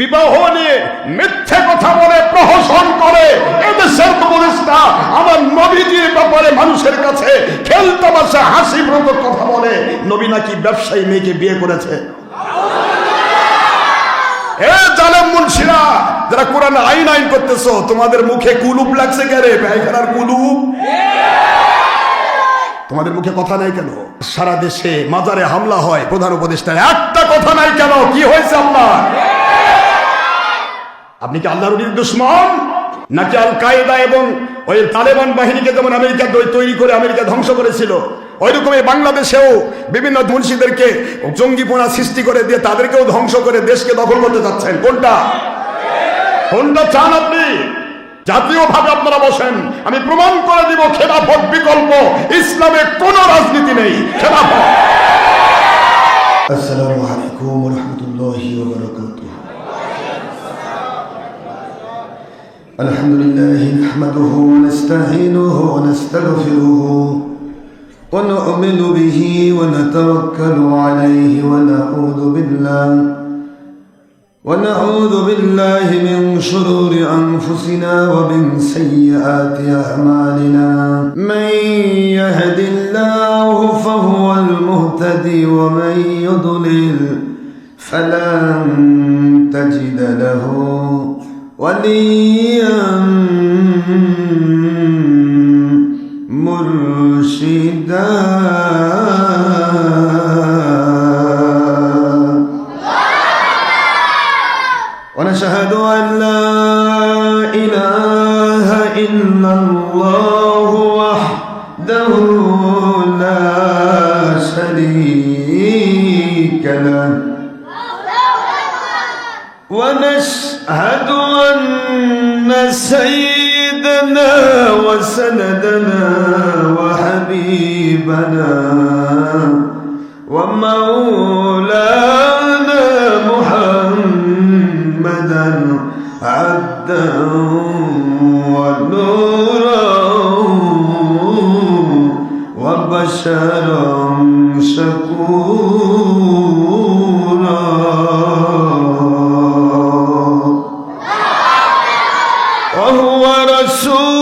বিবাহ নিয়ে মিথ্যে কথা বলে প্রহসন করে এদেশের কমিউনিস্টরা আমার নবীজির ব্যাপারে মানুষের কাছে খেলতামাশা হাসিব্রত কথা বলে নবী নাকি ব্যবসায়ী মেয়েকে বিয়ে করেছে। এ জালেম মুন্সিরা যারা কোরআন আইন করতেছো, তোমাদের মুখে কুলুপ লাগছে কেন? পায়খানার কুলুপ তোমাদের মুখে কথা নাই কেন? সারা দেশে মাজারে হামলা হয়, প্রধান উপদেষ্টা একটা কথা নাই কেন? কি হয়েছে আপনার? আপনি কি আল্লাহর দুশমন নাকি আল কায়দা এবং ওই তালেবান বাহিনীকে যেমন আমেরিকা তৈরি করে আমেরিকা ধ্বংস করেছিল, ওইরকম বাংলাদেশেও বিভিন্ন মুন্সিদেরকে জঙ্গিপনা সৃষ্টি করে দিয়ে তাদেরকেও ধ্বংস করে দেশকে দখল করতে যাচ্ছেন? কোনটা চান আপনি? জাতীয়ভাবে আপনারা বসেন, আমি প্রমাণ করে দিব খেলাফত বিকল্প, ইসলামে কোন রাজনীতি নেই, খেলাফত। আসসালামু আলাইকুম ওয়া রাহমাতুল্লাহি ওয়া বারাকাতুহু। আলহামদুলিল্লাহি নাহমাদুহু ওয়া নাস্তাঈনুহু ওয়া নাস্তাগফিরুহু ওয়া নু'মিনু বিহি ওয়া নাতাওয়াক্কালু আলাইহি ওয়া নাউযু বিল্লাহি মিন শুরুরি আনফুসিনা ওয়া মিন সাইয়্যাতি আ'মালিনা। মান ইয়াহদিল্লাহু ফাহুয়াল মুহতাদি ওয়া মান ইউদ্লিল ফালান তাজিদা লাহু ওয়ালিয়ান মুরশিদা। ونشهد أن لا إله إلا الله وحده لا شريك له ونشهد أن سيدنا وسندنا وحبيبنا ومولانا محمدا عبدا ونورا وبشرا شكورا. وهو رسول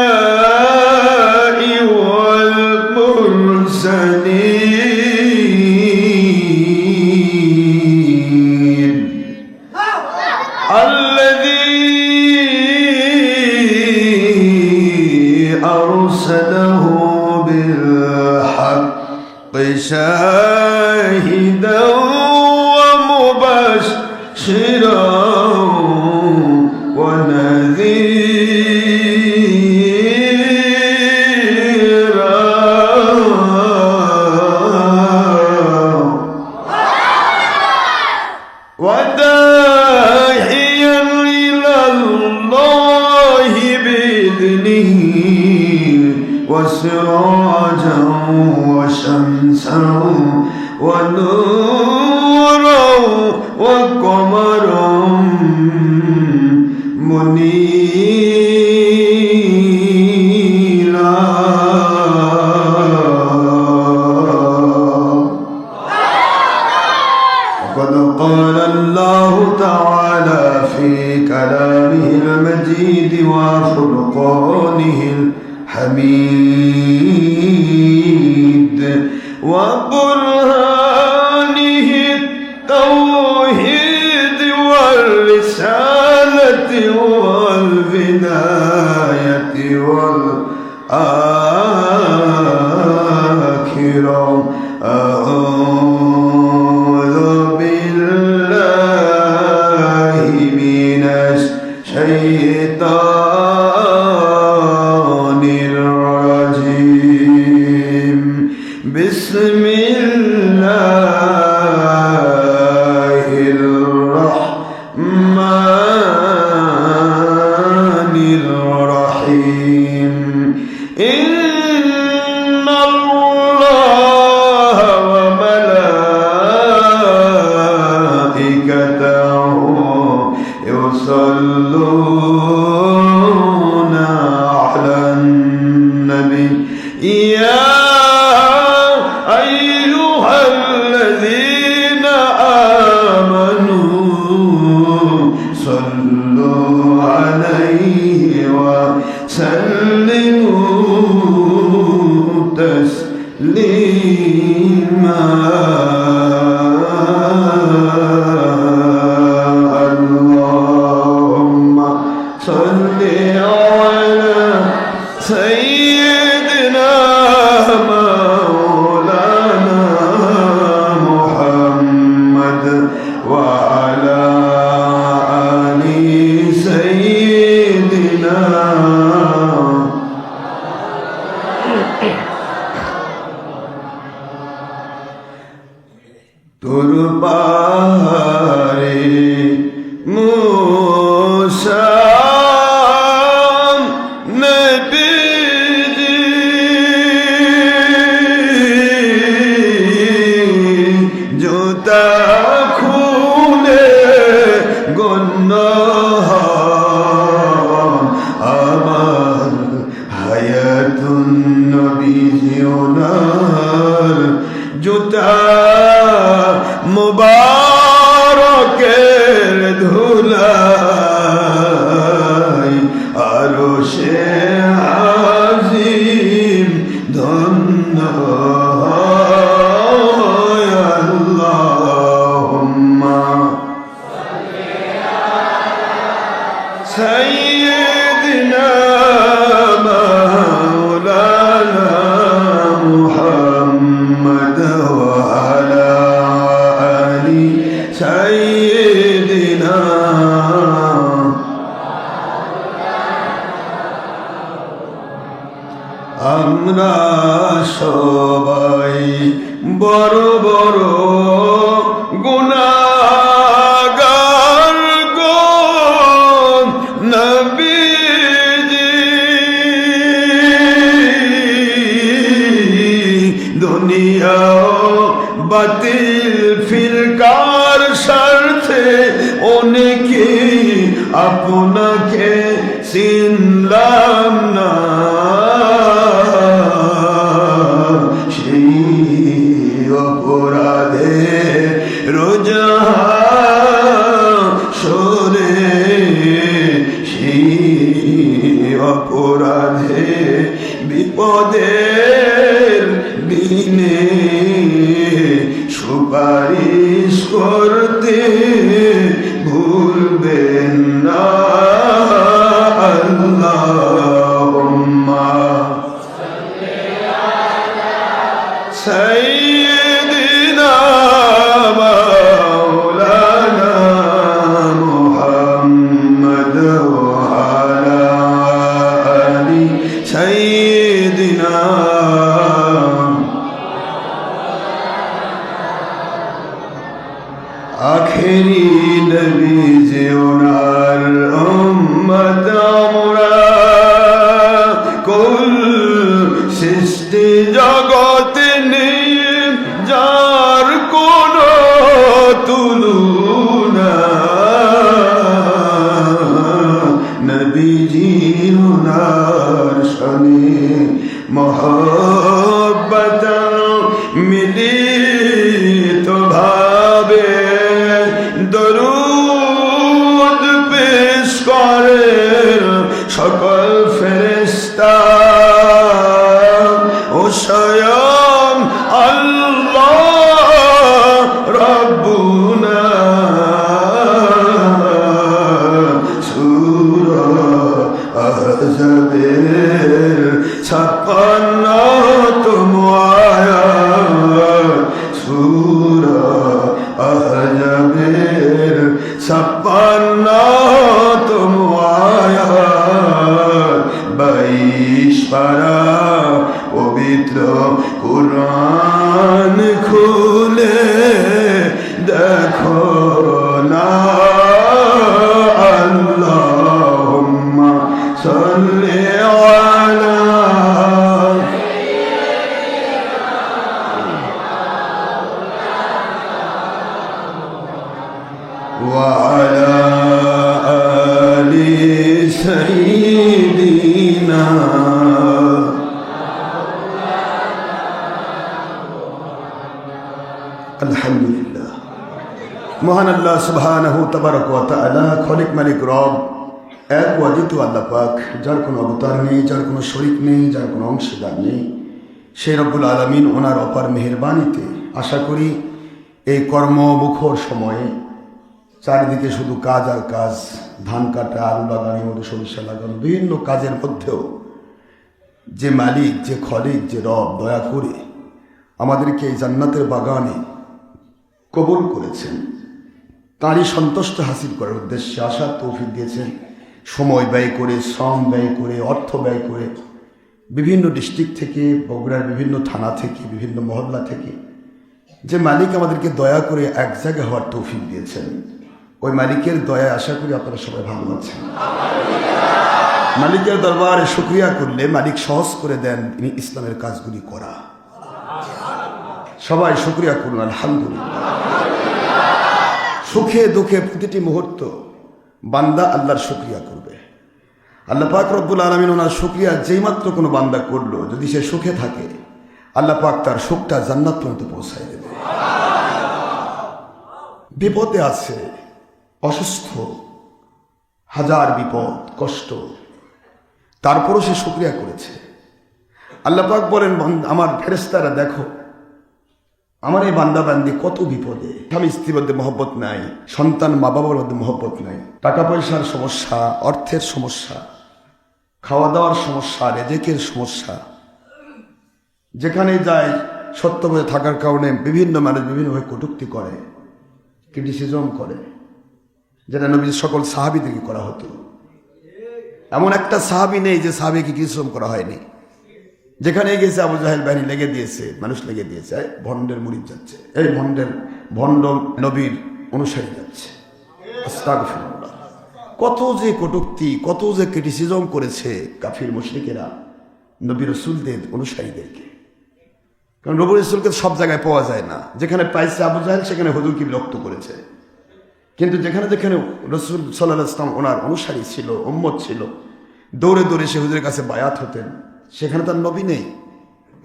الأنبياء والمرسلين الذي أرسله بالحق شاهدا ومبشرا ونذيرا وداعيا إلى الله بإذنه وسراجا وشمسا ونورا وقمرا منيرا. وقد قال الله تعالى في كلامه المجيد وفرقانه الحميد وبرهانه التوحيد والرسالة والبداية والآخرة. أعوذ بالله من الشيطان الرجيم. بسم الله الرحمن الرحيم. إن الله وملائكته يصلون على النبي يا أيها তোর পাহাড়ে মুসা নবীজি জুতা খুলে গণ্য আমার হায়াতুন নবীজি ওনার জুতা মুবারকের ধুলাই আরো সে আজিম ধন্য আল্লাহুম্মা সাইয়্যিদিনা মাওলানা মুহাম্মদ ওয়া আলা আলি সাইয়্যিদিনা আমরা সবাই বড় বড় গুনাহগার গো নবীজি দুনিয়া বাতিল ফিরকার স্বার্থে অনেকে আপনাকে চিনলাম না সেই অপরাধে রোজা সরে সেই অপরাধে বিপদের দিনে সুপারিশ করতে ভুলবেন না আল্লাহুম্মা সাইয়্যিদিনা মাওলানা মুহাম্মদ ওয়া আলা আলি সাইয়্যিদিনা আখেরি নবী যে ওনার উম্মত আমরা কুল সৃষ্টি জগতে নেই যার কোন তুলনা নবীজি ওনার শানে মহব্বত মিলিত ভাবে দরুদ পেশ করে সকল ফেরেশতা ও স্বয়ং আল্লাহ রব্বুনা সূরা আহজাবের 56তম আয়াত সূরা আহজাবের 56তম আয়াত 22 পারা পবিত্র কুরআন খুলে দেখো না আল্লাহুম্মা সাল্লি আলা ওয়া আলা আলি সাইয়্যিদিনা আলহামদুলিল্লাহ। মহান আল্লাহ সুবহানাহু তাবারক ওয়া তাআলা খলিক মালিক রব এক ওয়াজিত আল্লাহ পাক, যার কোনো অবতার নেই, যার কোনো শরীক নেই, যার কোনো অংশীদার নেই, সেই রব্বুল আলামিন ওনার অপার মেহেরবানিতে আশা করি এই কর্মমুখর সময়ে চারিদিকে শুধু কাজ আর কাজ, ধান কাটা, আলু লাগানো, মধু সরিষা লাগানো, বিভিন্ন কাজের মধ্যেও যে মালিক, যে খলিক, যে রব দয়া করে আমাদেরকে এই জান্নাতের বাগানে কবুল করেছেন, তারই সন্তুষ্ট হাসিল করার উদ্দেশ্যে আসার তৌফিক দিয়েছেন। সময় ব্যয় করে, শ্রম ব্যয় করে, অর্থ ব্যয় করে বিভিন্ন ডিস্ট্রিক্ট থেকে, বগুড়ার বিভিন্ন থানা থেকে, বিভিন্ন মহল্লা থেকে যে মালিক আমাদেরকে দয়া করে এক জায়গায় হওয়ার তৌফিক দিয়েছেন, ওই মালিকের দয়ায় আশা করি আপনারা সবাই ভালো আছেন। মালিকের দরবারে শুকরিয়া করলে মালিক সহজ করে দেন ইসলামের কাজগুলি করা। সবাই শুকরিয়া করুন আলহামদুলিল্লাহ। সুখে দুঃখে প্রতিটি মুহূর্ত বান্দা আল্লাহর শুকরিয়া করবে। আল্লাহ পাক রব্বুল আলামিন ওনার শুকরিয়া যেই মাত্র কোনো বান্দা করলো, যদি সে সুখে থাকে আল্লাহ পাক তার সুখটা জান্নাত পর্যন্ত পৌঁছায় দেবে। বিপদে আছে, অসুস্থ, হাজার বিপদ কষ্ট, তারপরও সে শুকরিয়া করেছে। আল্লাহ পাক বলেন, আমার ফেরেশতারা দেখো আমার এই বান্দা বান্দি কত বিপদে, স্বামী স্ত্রীর মধ্যে মহব্বত নাই, সন্তান মা বাবার মধ্যে মহব্বত নাই, টাকা পয়সার সমস্যা, অর্থের সমস্যা, খাওয়া দাওয়ার সমস্যা, রেজেকের সমস্যা, যেখানে যায় সত্য বলে থাকার কারণে বিভিন্ন মানুষ বিভিন্নভাবে কটূক্তি করে, ক্রিটিসিজম করে, যেটা নবীর সকল সাহাবীদেরকে করা হতো। এমন একটা সাহাবী নেই যে সাহাবীকে ক্রিটিসিজম করা হয়নি। যেখানে গেছে আবু জাহেল বাহিনী লেগে দিয়েছে, মানুষ লেগে দিয়েছে, ভণ্ডের মুরিদ যাচ্ছে, এই ভণ্ড নবীর অনুসারী যাচ্ছে। আস্তাগফিরুল্লাহ। কত যে কটূক্তি, কত যে ক্রিটিসিজম করেছে কাফির মুশরিকেরা নবী রাসূলদের অনুসারীদেরকে। কারণ নবী রাসূলকে সব জায়গায় পাওয়া যায় না। যেখানে পাইছে আবু জাহেল সেখানে হুজুরকে বিরক্ত করেছে, কিন্তু যেখানে যেখানে রাসূল সাল্লাল্লাহু আলাইহি ওয়াসাল্লাম ওনার অনুসারী ছিল, উম্মত ছিল, দৌড়ে দৌড়ে সে হুজুরের কাছে বায়াত হতেন। সেখানে তার নবী নেই,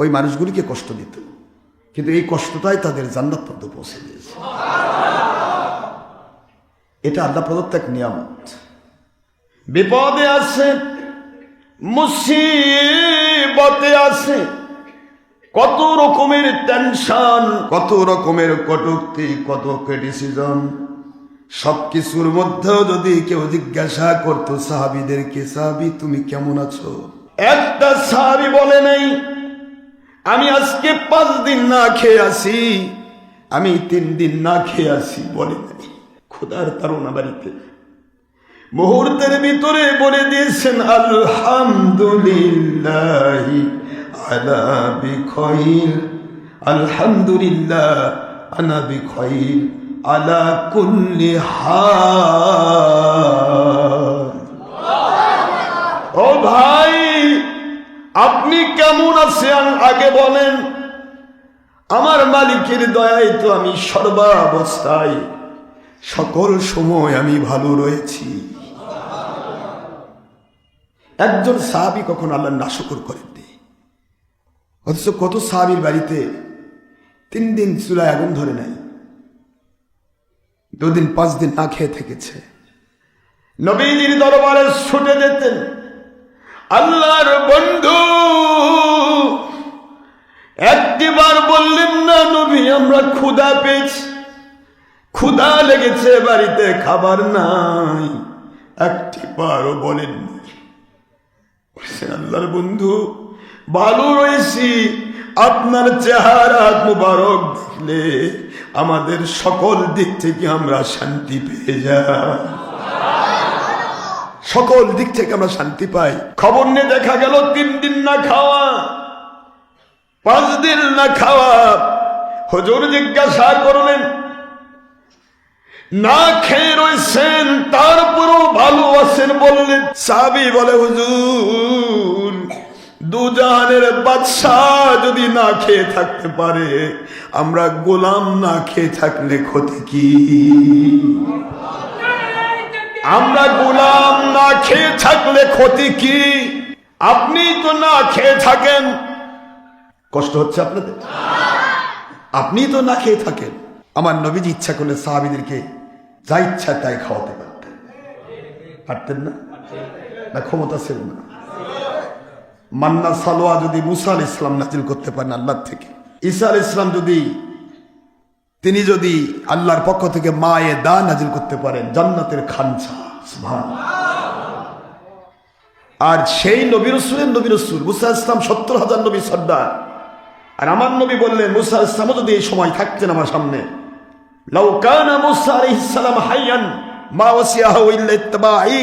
ওই মানুষগুলিকে কষ্ট দিত, কিন্তু এই কষ্টটাই তাদের জান্নাত পর্যন্ত পৌঁছে দিয়েছে। এটা আল্লাহ প্রদত্ত এক নিয়ামত। বিপদে আছে, মুসিবতে আছে, কত রকমের টেনশন, কত রকমের কটূক্তি, কত ক্রিটিসিজম, সবকিছুর মধ্যেও যদি কেউ জিজ্ঞাসা করতো সাহাবীদেরকে, সাহাবী তুমি কেমন আছো, একটা সাহাবী বলে নাই আমি আজকে 5 দিন না খেয়ে আছি, আমি 3 দিন না খেয়ে আছি, বলে নাই। খোদার তাড়না বাড়িতে মুহূর্তের ভিতরে বলে দিয়েছেন আলহামদুলিল্লাহ আলা বিখাইর, আলহামদুলিল্লাহ আনা বিখাইর আলা কুল্লি হাল। ও ভাই, আপনি কেমন আছেন আগে বলেন। আমার মালিকের দয়ায় তো আমি সর্বাবস্থায় সকল সময় আমি ভালো রয়েছি। একজন সাহাবী কখন আল্লাহ নাশুকর করেননি, অথচ কত সাহাবীর বাড়িতে 3 দিন চুলায় আগুন ধরে নাই, 2 দিন 5 দিন না খেয়ে থেকেছে। নবীজির দরবারে ছুটে যেতেন, আল্লাহর বন্ধু একটিবার বললেন না নবী আমরা ক্ষুধা পেয়েছি, ক্ষুধা লেগেছে, বাড়িতে খাবার নাই, একটিবারও বলেননি। আল্লাহর বন্ধু ভালো রয়েছি, আপনার চেহারা মুবারক দেখলে আমাদের সকল দিক থেকে আমরা শান্তি পেয়ে যাই, সকল দিক থেকে আমরা শান্তি পাই। খবর নিয়ে দেখা গেল 3 দিন না খাওয়া, 5 দিন না খাওয়া। হুজুর জিজ্ঞাসা করলেন, না খেয়ে রয়েছেন তারপরও ভালো আছেন বললেন। সাহাবী বলে, হুজুর দুজাহানের বাদশাহ যদি না খেয়ে থাকতে পারে, আমরা গোলাম না খেয়ে থাকলে ক্ষতি কি? আমরা গোলাম না খেয়ে থাকলে ক্ষতি কি? আপনি তো না খেয়ে থাকেন, কষ্ট হচ্ছে আপনাদের, আপনি তো না খেয়ে থাকেন। আমার নবীজি ইচ্ছা করলে সাহাবীদেরকে যা ইচ্ছা তাই খাওয়াতে পারতেন, পারতেন না? না ক্ষমতা ছিল না? মান্না সালোয়া যদি মুসা আলাইহিস সালাম নাজিল করতে পারেন আল্লাহর থেকে, ঈসা আলাইহিস সালাম তিনি যদি আল্লাহর পক্ষ থেকে মায়ে দা নাজিল করতে পারেন, জান্নাতের খানসা, সুবহানাল্লাহ। আর সেই নবী রাসূলের নবী রাসূল মুসা আলাইহিস সালাম 70,000 নবী সর্দার, আর আমার নবী বললেন মুসা আলাইহিস সালাম যদি এই সময় থাকতেন আমার সামনে, লাউ কানা মুসা আলাইহিস সালাম হাইয়ান মা ওয়াসিয়াহু ইল্লা ইত্তিবাই।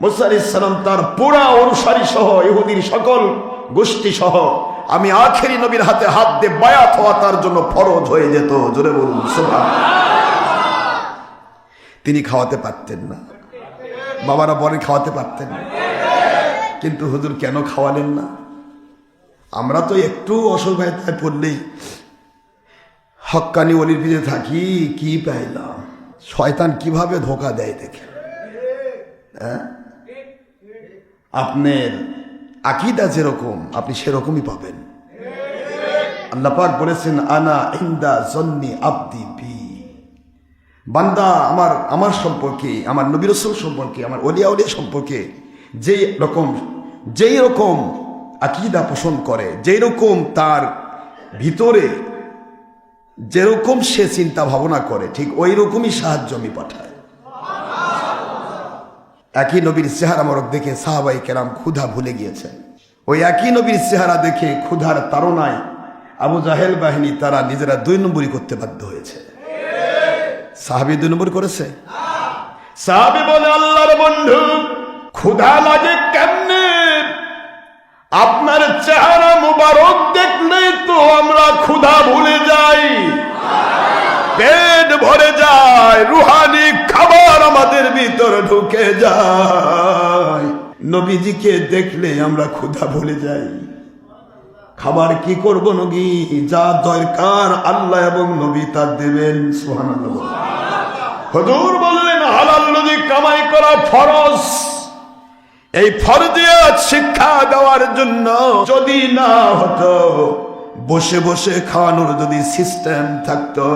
মুসা আলাইহিস সালাম তার পুরা অনুসারী সহ ইহুদির সকল গোষ্ঠী সহ আমি আখেরি নবীর হাতে হাত দিয়ে বায়াত হওয়া তার জন্য ফরজ হয়ে যেত। জোরে বলুন সুবহানাল্লাহ। তিনি খাওয়াতে পারতেন না, বাবারা বলেন খাওয়াতে পারতেন না, কিন্তু হুজুর কেন খাওয়ালেন না? আমরা তো একটু অসুবিধায় পড়লেই হক্কানি ওলির পিছে থাকি, কি পাইলাম, শয়তান কিভাবে ধোকা দেয় দেখে। হ্যাঁ, আপনার আকীদা যেরকম আপনি সেরকমই পাবেন। আল্লাহ পাক বলেছেন, আনা ইনদা জন্নি আবদি বি। বান্দা আমার সম্পর্কে, আমার নবী রাসূল সম্পর্কে, আমার ওলিয়া উলিয়া সম্পর্কে যেই রকম আকীদা পোষণ করে, যেই রকম তার ভিতরে যেরকম সে চিন্তা ভাবনা করে, ঠিক ওই রকমই সাহায্য আমি পাঠাই। একই নবীর চেহারা মোরক দেখে সাহাবাই কেরাম ক্ষুধা ভুলে গিয়েছেন। ওই একই নবীর চেহারা দেখে ক্ষুধার তাড়নায় আবু জাহেল বাহিনী তারা নিজেরা 2 নম্বরই করতে বাধ্য হয়েছে। সাহাবী 2 নম্বর করেছে? সাহাবী বলে, আল্লাহর বন্ধু, ক্ষুধা লাগে কেমনে? আপনার চেহারা মুবারক দেখলেই তো আমরা ক্ষুধা ভুলে যাই, পেট ভরে যায়, রুহানি খাবার আমাদের ভিতরে ঢুকে যায়। নবীজিকে দেখলে আমরা ক্ষুধা ভুলে যাই। খাবার কি করব নবী? যা দরকার আল্লাহ এবং নবী তা দেবেন। সুবহানাল্লাহ। হুজুর বললেন, হালাল রুজি কামাই করা ফরজ। এই ফরজিয়াত শিক্ষা দেওয়ার জন্য যদি না হতো, বসে বসে খাওয়ানোর যদি সিস্টেম থাকতো,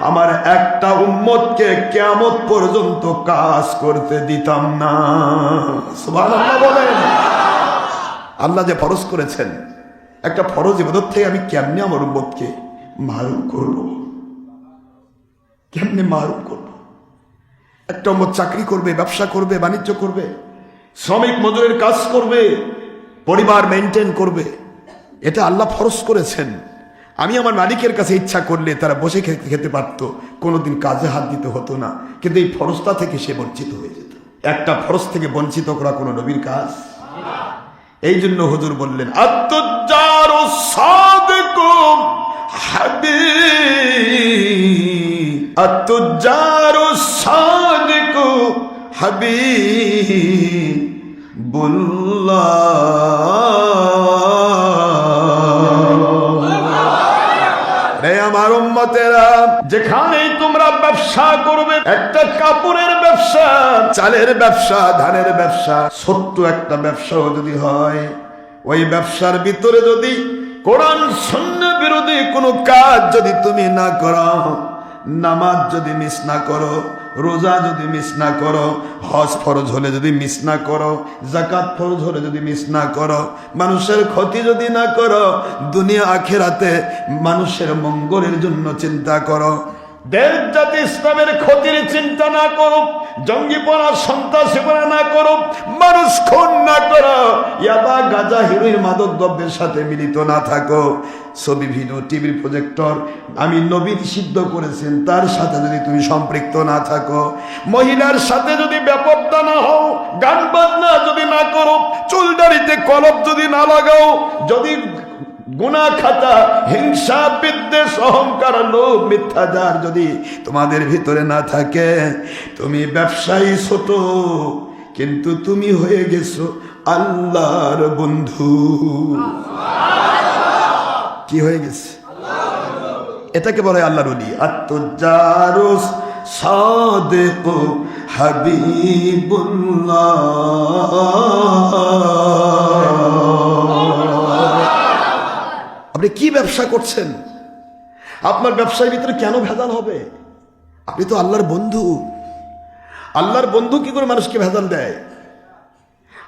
আমার একটা উম্মতকে কিয়ামত পর্যন্ত কাজ করতে দিতাম না। সুবহানাল্লাহ বলেন। আল্লাহ যে ফরজ করেছেন, একটা ফরজ ইবাদত থেকে আমি কেমনে আমার উম্মতকে মারুম করব? কেমনে মারুম করব? একটা উম্মত চাকরি করবে, ব্যবসা করবে, বাণিজ্য করবে, শ্রমিক মজুরের কাজ করবে, পরিবার মেনটেন করবে, এটা আল্লাহ ফরজ করেছেন। আমি আমার মালিকের কাছে ইচ্ছা করলে তারা বসে খেতে পারত, কোনোদিন কাজে হাত দিতে হতো না, কিন্তু এই ফরজটা থেকে সে বঞ্চিত হয়ে যেত। একটা ফরজ থেকে বঞ্চিত করা কোনো নবীর কাজ। এই জন্য হুজুর বললেন, আত-তুজ্জারু সাদিকু হাবিব, আত-তুজ্জারু সাদিকু হাবিবুল্লাহ। রে আমার উম্মতেরা, যেখানেই তোমরা ব্যবসা করবে, একটা কাপড়ের ব্যবসা, চালের ব্যবসা, ধানের ব্যবসা, ছোট্ট একটা ব্যবসাও যদি হয়, ওই ব্যবসার ভিতরে যদি কোরআন সুন্নাহ বিরোধী কোনো কাজ যদি তুমি না করো, নামাজ যদি মিস না করো, রোজা যদি মিস না করো, হজ ফরজ হলে যদি মিস না করো, যাকাত ফরজ হলে যদি মিস না করো, মানুষের ক্ষতি যদি না করো, দুনিয়া আখিরাতে মানুষের মঙ্গলের জন্য চিন্তা করো, দেশ জাতি ইসলামের ক্ষতির চিন্তা না করো, জঙ্গিপনা সন্ত্রাসীপনা না করো, মানুষ খুন না করো, ইয়াবা গাঁজা হিরোইন মাদক দ্রব্যের সাথে মিলিত না থাকো, ছবি ভিডিও টিভির প্রজেক্টর আমি নবী নিষিদ্ধ করেছেন তার সাথে যদি তুমি সম্পৃক্ত না থাকো, মহিলার সাথে যদি বেপরদা না হও, গান বাজনা যদি না করো, চুল দাড়িতে কলপ যদি না লাগাও, যদি গুনাহ খাতা, হিংসা, বিদ্বেষ, অহংকার, লোভ, মিথ্যাচার যদি তোমাদের ভিতরে না থাকে, তুমি ব্যবসায়ী ছোট, কিন্তু তুমি হয়ে গেছো আল্লাহর বন্ধু। কি হয়ে গেছে? এটাকে বলে আল্লাহর ওলি। আত-তুজ্জারু সাদিকু হাবিবুল্লাহ। আপনি কি ব্যবসা করছেন? আপনার ব্যবসার ভিতরে কেন ভেজাল হবে? আপনি তো আল্লাহর বন্ধু। আল্লাহর বন্ধু কি করে মানুষকে ভেজাল দেয়?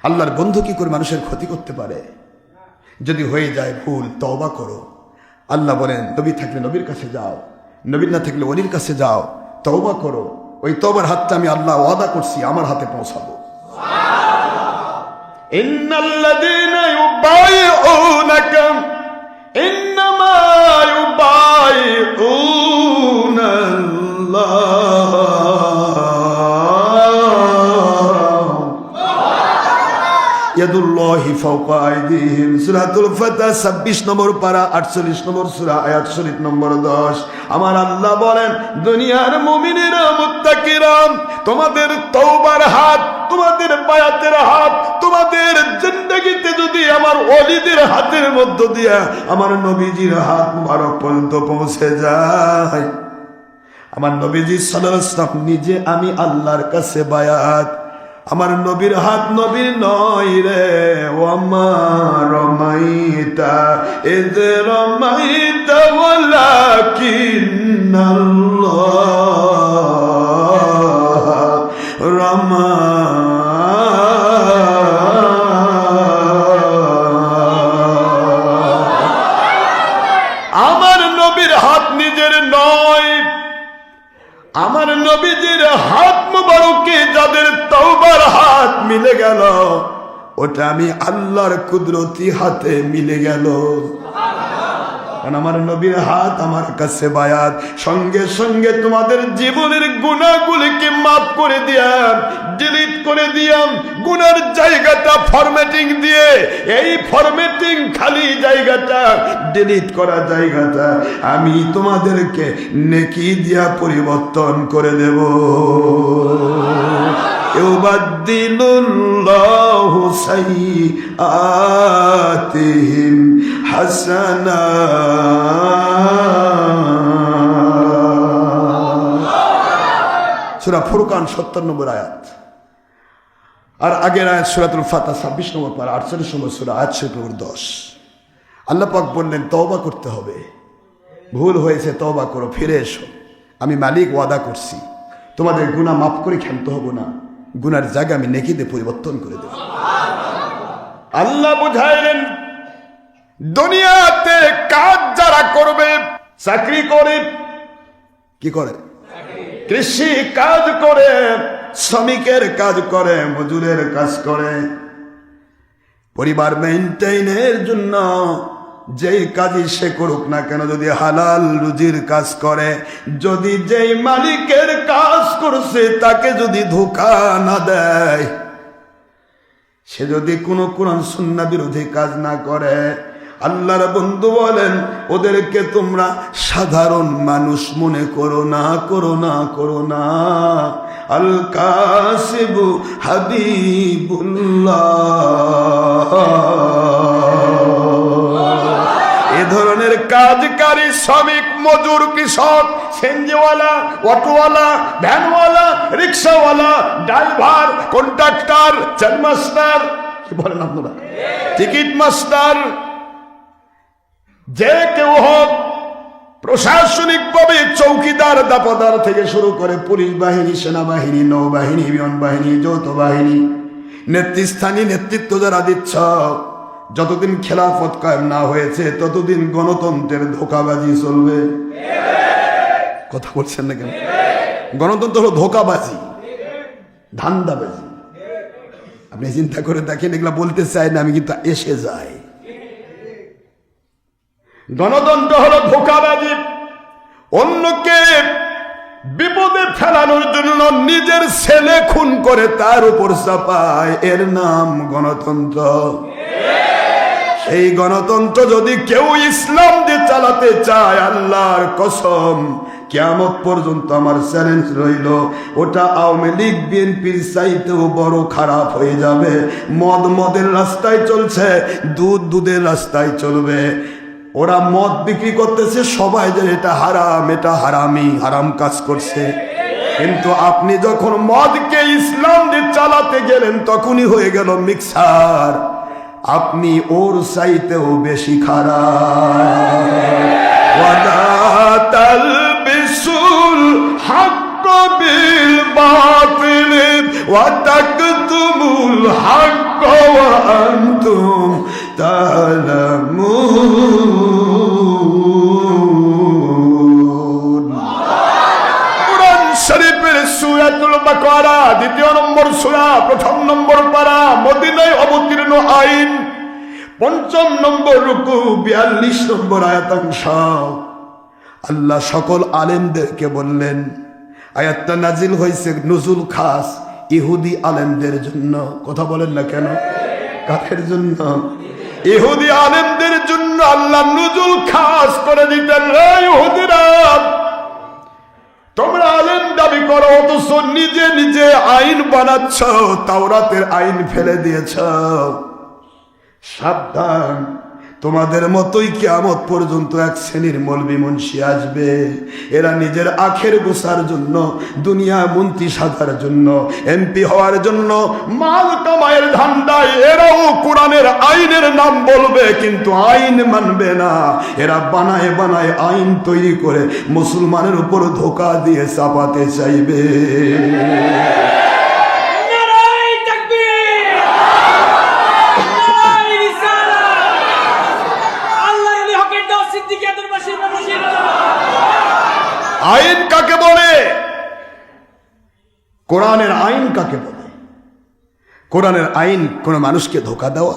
আল্লাহর বন্ধু কি করে মানুষের ক্ষতি করতে পারে? যদি হয়ে যায় ভুল, তওবা করো। আল্লাহ বলেন, নবী থাকলে নবীর কাছে যাও, নবী না থাকলে ওলির কাছে যাও, তওবা করো। ওই তওবার হাতটা আমি আল্লাহ ওয়াদা করছি আমার হাতে পৌঁছাবো। ইন্নাল্লাযীনা ইউবাইউনাকা ইন্নামা ইউবাইউনাল্লাহ ইয়াদুল্লাহি ফাওকা আইদিহিম, সূরাতুল ফাতহ 26 নম্বর পারা 48 নম্বর সূরা আয়াত শরীফ নম্বর 10। আমার আল্লাহ বলেন, দুনিয়ার মুমিনেরা মুত্তাকিরা, তোমাদের তওবার হাত, তোমাদের বায়াতের হাত, তোমাদের জিন্দেগিতে যদি আমার ওলিদের হাতের মধ্য দিয়া আমার নবীজির হাত মুবারক পর্যন্ত পৌঁছে যায়, আমার নবীজি সাল্লাল্লাহু আলাইহি ওয়াসাল্লাম নিজে, আমি আল্লাহর কাছে বায়াত, আমার নবীর হাত নবীর নয় রে, ওয়ামা রমাইতা ইয রমাইতা ওয়ালাকিন্নাল্লাহ রমা। আমার নবীর হাত নিজের নয়, আমার নবীজির হাত মুবারকে যাদের তওবার হাত মিলে গেল, ওটা আমি আল্লাহর কুদরতি হাতে মিলে গেল। কারণ আমার নবীর হাত আমার কাছে বায়াত, সঙ্গে সঙ্গে তোমাদের জীবনের গুনাহগুলিকে মাফ করে দিয়াম, ডিলিট করে দিয়াম, গুনার জায়গাটা ফরম্যাটিং দিয়ে, এই ফরম্যাটিং খালি জায়গাটা, ডিলিট করা জায়গাটা আমি তোমাদেরকে নেকি দিয়া পরিবর্তন করে দেব। ইউবাদদিলুল্লাহু সাইয়্যাতিহিম হাসানাত। সূরা ফুরকান 70 নম্বর আয়াত। আর আগের আয়াত সূরাতুল ফাতহ 26 নম্বর পারা 48 নম্বর সূরা আয়াত শরীফ নম্বর 10। আল্লাহ পাক বললেন, তওবা করতে হবে, ভুল হয়েছে তওবা করো, ফিরে এসো, আমি মালিক ওয়াদা করছি তোমাদের গুনাহ মাফ করে ক্ষান্ত হব না, গুনার জায়গা আমি নেকিতে পরিবর্তন করে দেব। আল্লাহ বুঝাইলেন, দুনিয়াতে কাজ যারা করবে, চাকরি করে, কি করে, কৃষি কাজ করে, শ্রমিকের কাজ করে, মজুরের কাজ করে, পরিবার মেইনটেইনের জন্য যেই কাজই সে করুক না কেন, যদি হালাল রুজির কাজ করে, যদি যেই মালিকের কাজ করছে তাকে যদি ধোঁকা না দেয়, সে যদি কোনো কোরআন সুন্নাহ বিরোধী কাজ না করে, আল্লাহর বন্ধু বলেন, ওদেরকে তোমরা সাধারণ মানুষ মনে করো না, করো না, করো না। আল কাসিবু হাবিবুল্লাহ, এ ধরনের কাজকারী শ্রমিক, মজুর, কৃষক, সেনজিওয়ালা, অটোওয়ালা, ভ্যানওয়ালা, রিক্সাওয়ালা, ড্রাইভার, কন্ট্রাক্টর, চালমাস্টার, কি বলেন আপনারা, টিকিট মাস্টার, যে কেউ হোক, প্রশাসনিক ভাবে চৌকিদার, দাপাদার থেকে শুরু করে পুলিশ বাহিনী, সেনাবাহিনী, নৌবাহিনী, বিমান বাহিনী, যৌথ বাহিনী, নেতৃস্থানীয় নেতৃত্ব যারা দিচ্ছ, যতদিন খেলাফত কায়েম না হয়েছে ততদিন গণতন্ত্রের ধোঁকাবাজি চলবে। কথা বলছেন না কেন? গণতন্ত্র হলো ধোঁকাবাজি, ধান্দাবাজি। আপনি চিন্তা করে দেখেন, এগুলা বলতে চাই না আমি, কিন্তু এসে যায়। গণতন্ত্র হলো ধোঁকাবাজি, অন্যকে বিপদে ফেলানোর জন্য নিজের ছেলে খুন করে তার উপর চাপায়, এর নাম গণতন্ত্র। এই গণতন্ত্র যদি কেউ ইসলাম দিয়ে চালাতে চায়, আল্লাহর কসম, কিয়ামত পর্যন্ত আমার চ্যালেঞ্জ রইল, ওটা আওয়ামী লীগ বিএনপির চাইতেও বড় খারাপ হয়ে যাবে। মদ মদের রাস্তায় চলছে, দুধ দুধের রাস্তায় চলবে। ওরা মদ বিক্রি করতেছে, সবাই যে এটা হারাম, এটা হারামি, হারাম কাজ করছে। কিন্তু আপনি যখন মদকে ইসলাম দিয়ে চালাতে গেলেন, তখনই হয়ে গেল মিক্সার, আপনি ওর চাইতেও বেশি খারাপ। ওয়ালা তালবিসুল হাক্ক বিল বাতিল ওয়া তাকতুমুল হাক্ক ওয়া আনতুম তা'লামুন। কুরআন শরীফের সূরাতুল বাকারা ২য় নম্বর সূরা, ১ম নম্বর পারা, মদিনায় অবতীর্ণ আইন, ৫ম নম্বর রুকু, ৪২ নম্বর আয়াতাংশ। আল্লাহ সকল আলেমদেরকে বললেন, আয়াতটা নাজিল হয়েছে নুজুল খাস ইহুদি আলেমদের জন্য। কথা বলেন না কেন? কাদের জন্য? ইহুদি আলেমদের জন্য আল্লাহ নুজুল খাস করে দিতেন, রে ইহুদিরা তোমরা আলেম দাবি করো অথচ নিজে নিজে আইন বানাচ্ছ, তাওরাতের আইন ফেলে দিয়েছ, সাবধান, তোমাদের মতোই কিয়ামত পর্যন্ত এক শ্রেণীর মৌলবি মুন্সি আসবে, এরা নিজের আখের গোছার জন্য, দুনিয়া মন্ত্রী সাজার জন্য, এমপি হওয়ার জন্য, মাল কামাইয়ের ধান্দায় এরাও কোরআনের আইনের নাম বলবে কিন্তু আইন মানবে না। এরা বানায় বানায় আইন তৈরি করে মুসলমানের উপর ধোঁকা দিয়ে চাপাতে চাইবে। আইন কাকে বলে? কোরআনের আইন কাকে বলে? কোরআনের আইন কোন মানুষকে ধোঁকা দেওয়া?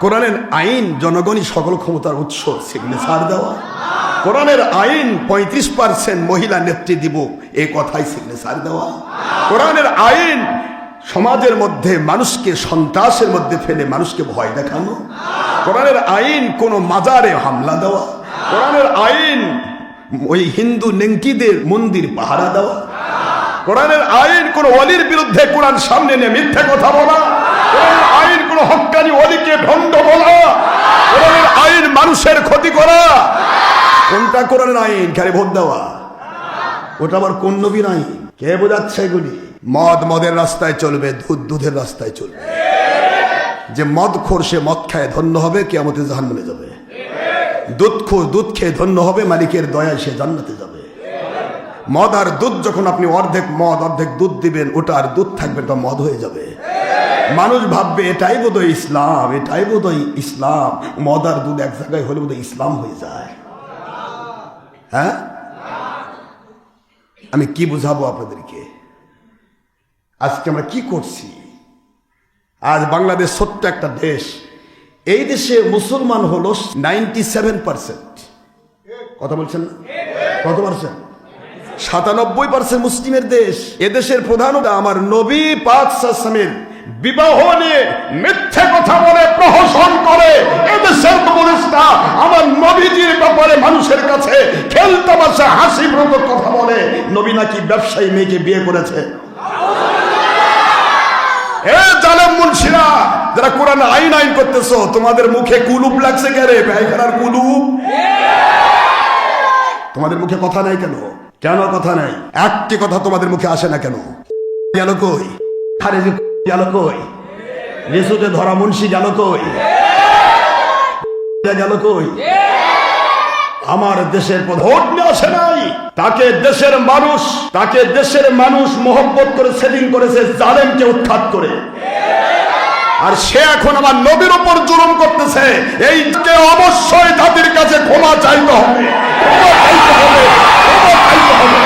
কোরআনের আইন জনগণই সকল ক্ষমতার উৎস সিগনেচার দেওয়া? কোরআনের আইন 35% মহিলা নেত্রী দিব এই কথাই সিগনেচার দেওয়া? কোরআনের আইন সমাজের মধ্যে মানুষকে সন্ত্রাসের মধ্যে ফেলে মানুষকে ভয় দেখানো? কোরআনের আইন কোন মাজারে হামলা দেওয়া? কোরআনের আইন ওই হিন্দু নেংটিদের মন্দির পাহারা দেওয়া? কোরআনের আইন কোন ওলির বিরুদ্ধে কোরআন সামনে নিয়ে মিথ্যা কথা বলা? কোরআনের আইন কোন হক্কানি ওলিকে ভণ্ড বলা? কোরআনের আইন মানুষের ক্ষতি করা? কোনটা কোরআনের আইন? খালি ভোট দেওয়া? ওটা আবার কোন নবীর আইন? কে বোঝাচ্ছে এগুলি? মদ মদের রাস্তায় চলবে, দুধ দুধের রাস্তায় চলবে। যে মদ খোর সে মদ খায় ধন্য হবে, কিয়ামতে জাহান্নামে যাবে। দুধ খোর দুধ খেয়ে ধন্য হবে, মালিকের দয়ায় সে জান্নাতে যাবে। মদ আর দুধ যখন আপনি অর্ধেক মদ অর্ধেক দুধ দিবেন, ওটা আর দুধ থাকবে, তো মদ হয়ে যাবে। মানুষ ভাববে এটাই বোধহয় ইসলাম, এটাই বোধহয় ইসলাম। মদ আর দুধ এক জায়গায় হলে বোধহয় ইসলাম হয়ে যায়। হ্যাঁ, আমি কি বুঝাবো আপনাদেরকে? আজকে আমরা কি করছি? আজ বাংলাদেশ ছোট্ট একটা দেশ, এই দেশে মুসলমান হলো 97%। কথা বলছেন না? কত পার্সেন্ট? 97% মুসলিমের দেশ। এদেশের প্রধান আমার নবী পাক সাল্লাল্লাহু আলাইহি ওয়াসাল্লামের বিবাহ নিয়ে মিথ্যে কথা বলে প্রহসন করে এদেশের কমিউনিস্টরা আমার নবীজির ব্যাপারে মানুষের কাছে খেলতামাশা হাসিব্রত কথা বলে নবী নাকি ব্যবসায়ী মেয়েকে বিয়ে করেছে। এ জালেম মুন্সিরা যারা কোরআন আইন আইন করতেছো, তোমাদের মুখে কুলুপ লাগছে কে রে? পায়খানার কুলুপ। তোমাদের মুখে কথা নাই কেন? কেন কথা নাই? একটি কথা তোমাদের মুখে আসে না কেন? গেল কই? আরে যে গেল কই? রেসুতে ধরা মুন্সি গেল কই? গেল কই? আমার দেশের ভোট নিয়ে আসে নাই, তাকে দেশের মানুষ মোহব্বত করে সেটিং করেছে জালেমকে উৎখাত করে। আর সে এখন আমার নবীর উপর জুলুম করতেছে। এইকে অবশ্যই জাতির কাছে ক্ষমা চাইতে হবে, ক্ষমা চাইতে হবে, ক্ষমা চাইতে হবে।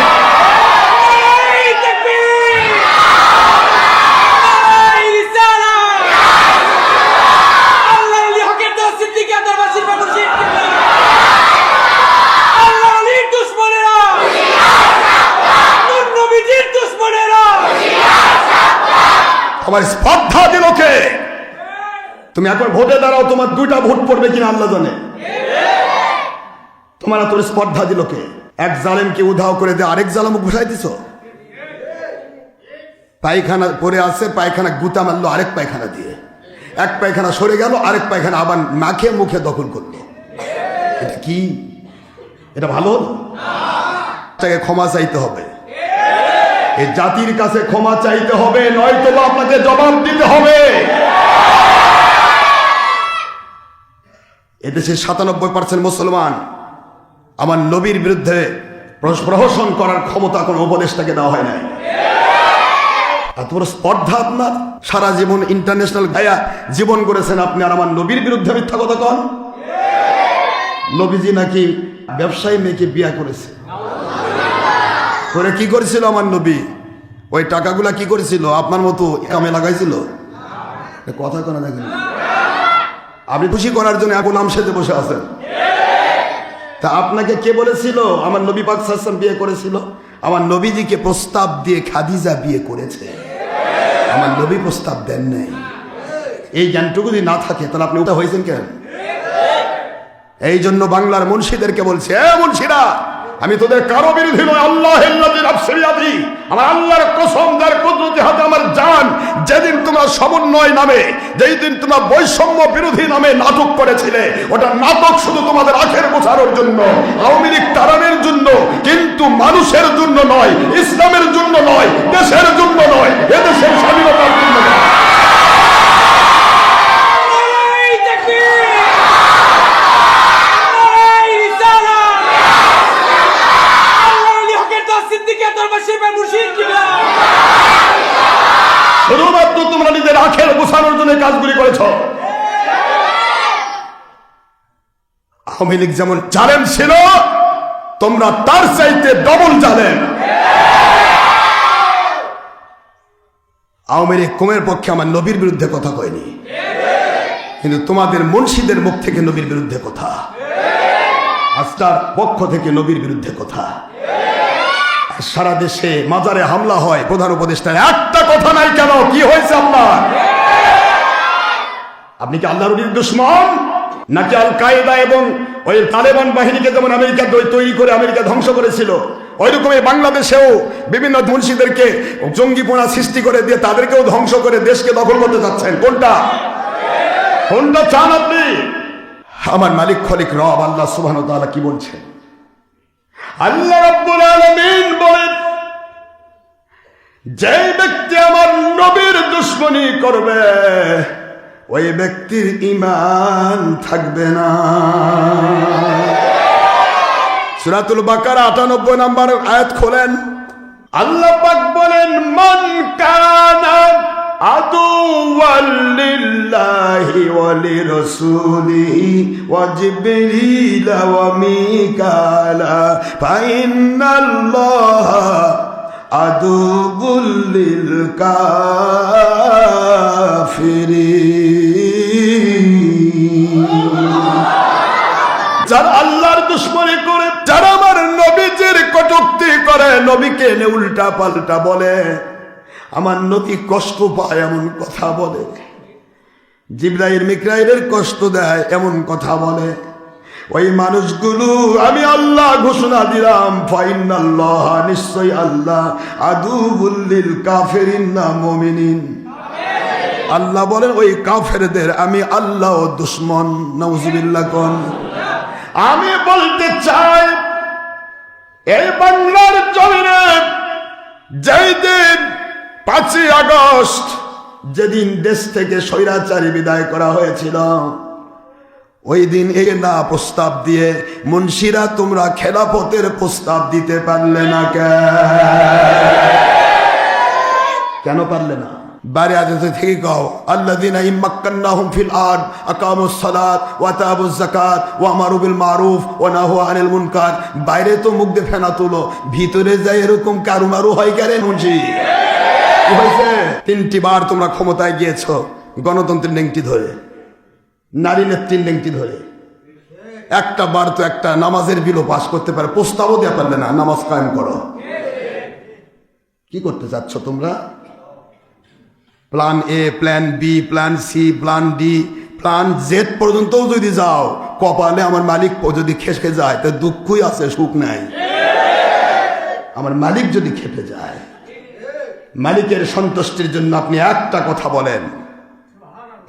তোমার স্পর্ধা দিল কে? তুমি এখন ভোটে দাঁড়াও, তোমার 2টা ভোট পড়বে কিনা আল্লাহ জানে। তোমার তোর স্পর্ধা দিল কে? এক জালেমকে উধাও করে দিয়ে আরেক জালেম ঘুষাই দিছ। পায়খানা পরে আছে, পায়খানা গুতা মারলো আরেক পায়খানা দিয়ে, এক পায়খানা সরে গেল, আরেক পায়খানা আবার নাকে মুখে দখল করলো। এটা কি? এটা ভালো? তাকে ক্ষমা চাইতে হবে, এই জাতির কাছে ক্ষমা চাইতে হবে, নয়তো আপনাকে জবাব দিতে হবে। এদেশে 97% মুসলমান আমার নবীর বিরুদ্ধে প্রহসন করার ক্ষমতা কোন উপদেষ্টাকে দেওয়া হয় নাই। এত বড় স্পর্ধা আপনার, সারা জীবন ইন্টারন্যাশনাল গায়া জীবন করেছেন আপনি, আর আমার নবীর বিরুদ্ধে মিথ্যা কথা কন। নবীজি নাকি ব্যবসায়ী মেয়েকে বিয়ে করেছে। করে কি করেছিল আমার নবী? ওই টাকাগুলা কি করেছিল? আপনার মতো কামে লাগাইছিল? কথা কেন দেখেন? আপনি খুশি করার জন্য গোলাম সেজে বসে আছেন। তা আপনাকে কে বলেছিল আমার নবী পাক সাল্লাল্লাহু আলাইহি ওয়াসাল্লাম বিয়ে করেছিল? আমার নবীজিকে প্রস্তাব দিয়ে খাদিজা বিয়ে করেছে, আমার নবী প্রস্তাব দেন নাই। এই জ্ঞানটুকু যদি না থাকে তাহলে আপনি ওটা হয়েছেন কেন? এই জন্য বাংলার মুন্সিদেরকে বলছে, এ মুন্সিরা, আমি তোদের কারো বিরোধী নয়, আমার আল্লাহর কসম, যার কুদরতি হাতে আমার জান, যেদিন তোমরা সমন্বয় নামে, যেই দিন তোমরা বৈষম্য বিরোধী নামে নাটক করেছিলে, ওটা নাটক শুধু তোমাদের আখের গোছানোর জন্য, আওয়ামী লীগ তাড়ানোর জন্য, কিন্তু মানুষের জন্য নয়, ইসলামের জন্য নয়, দেশের জন্য নয়, এদেশের স্বাধীনতার জন্য নয়। শুধুমাত্র তোমরা নিজের আখের গোছানোর জন্য কাজগুলি করেছ। আওয়ামী লীগ যেমন জালেম ছিল, তোমরা তার চাইতে ডবল জালেম। আওয়ামী লীগ কমের পক্ষে আমার নবীর বিরুদ্ধে কথা কয়নি, কিন্তু তোমাদের মুন্সিদের মুখ থেকে নবীর বিরুদ্ধে কথা, আস্তার পক্ষ থেকে নবীর বিরুদ্ধে কথা। সারা দেশে মাজারে হামলা হয়, প্রধান উপদেষ্টার একটা কথা নাই কেন? কি হয়েছে আপনার? আপনি কি আল্লাহর দুশমন, নাকি আল কায়দা এবং ওই তালেবান বাহিনীকে যেমন আমেরিকা তৈরি করে আমেরিকা ধ্বংস করেছিল, ওইরকমই বাংলাদেশেও বিভিন্ন মুন্সিদেরকে জঙ্গিপনা সৃষ্টি করে দিয়ে তাদেরকেও ধ্বংস করে দেশকে দখল করতে যাচ্ছেন? কোনটা কোনটা চান আপনি? আমার মালিক খলিক রব আল্লাহ সুবহানাহু ওয়া তাআলা কি বলছেন? আল্লাহ রাব্বুল আলামিন বলেন, যে ব্যক্তি আমার নবীর দুশমনি করবে, ওই ব্যক্তির ঈমান থাকবে না। সূরাতুল বাকারা ৯৮ নম্বর আয়াত খোলেন। আল্লাহ পাক বলেন, মান কানা আদুওয়াল লিল্লাহি ওয়া লিরাসূলিহি ওয়া জিবরিল ওয়া মিকালা ফাইন্নাল্লাহা আদুউল লিল কাফিরিন। যারা আল্লাহর দুশমনি করে, যারা আমার নবীজির কটূক্তি করে, নবীকে এনে উল্টা পাল্টা বলে, আমার নবী কষ্ট পায় এমন কথা বলে, জিবরাইল মিকাইলের কষ্ট দেয় এমন কথা বলে, ওই মানুষগুলো আমি আল্লাহ ঘোষণা দিলাম, ফাইনাল্লাহ, নিশ্চয় আল্লাহ, আদুউল লিল কাফিরিন না মুমিনিন। আল্লাহ বলেন ওই কাফেরদের আমি আল্লাহ দুশমন। নাউজুবিল্লাহ কোন। আমি বলতে চাই, এই বাংলার জমিনে যেই দিন ৫ই আগস্ট, যেদিন দেশ থেকে স্বৈরাচারী বিদায় করা হয়েছিল, ওই দিন এ না প্রস্তাব দিয়ে মুন্সিরা তোমরা খেলাফতের প্রস্তাব দিতে পারলে না? কেন পারলে না? বাইরে আজ থেকে কও, আল্লাযীনা ইম্মাক্কান্নাহুম ফিল আরদ আকামুস সালাত ওয়া আতাবুজ যাকাত ওয়া আমারু বিল মারুফ ওয়া নাহু আনিল মুনকার। বাইরে তো মুখ দিয়ে ফেনা তুলো, ভিতরে যাই এরকম কারুমারু হয় কেন মুন্সি? কি হয়েছে? ৩টি বার তোমরা ক্ষমতায় গিয়েছ, গণতন্ত্রের নেংটি ধরে, নারী নেত্রীর নেংটি ধরে। একটা বার তো একটা নামাজের বিলও পাস করতে পারে, প্রস্তাবও দেওয়া পারলে না, নামাজ কায়েম করো। কি করতে চাচ্ছ তোমরা? Plan A, plan B, plan C, plan D, plan Z পর্যন্ত যদি যাও, কপালে আমার মালিক যদি খেসে যায় তো দুঃখই আছে, সুখ নাই। আমার মালিক যদি খেপে যায়, মালিকের সন্তুষ্টির জন্য আপনি একটা কথা বলেন,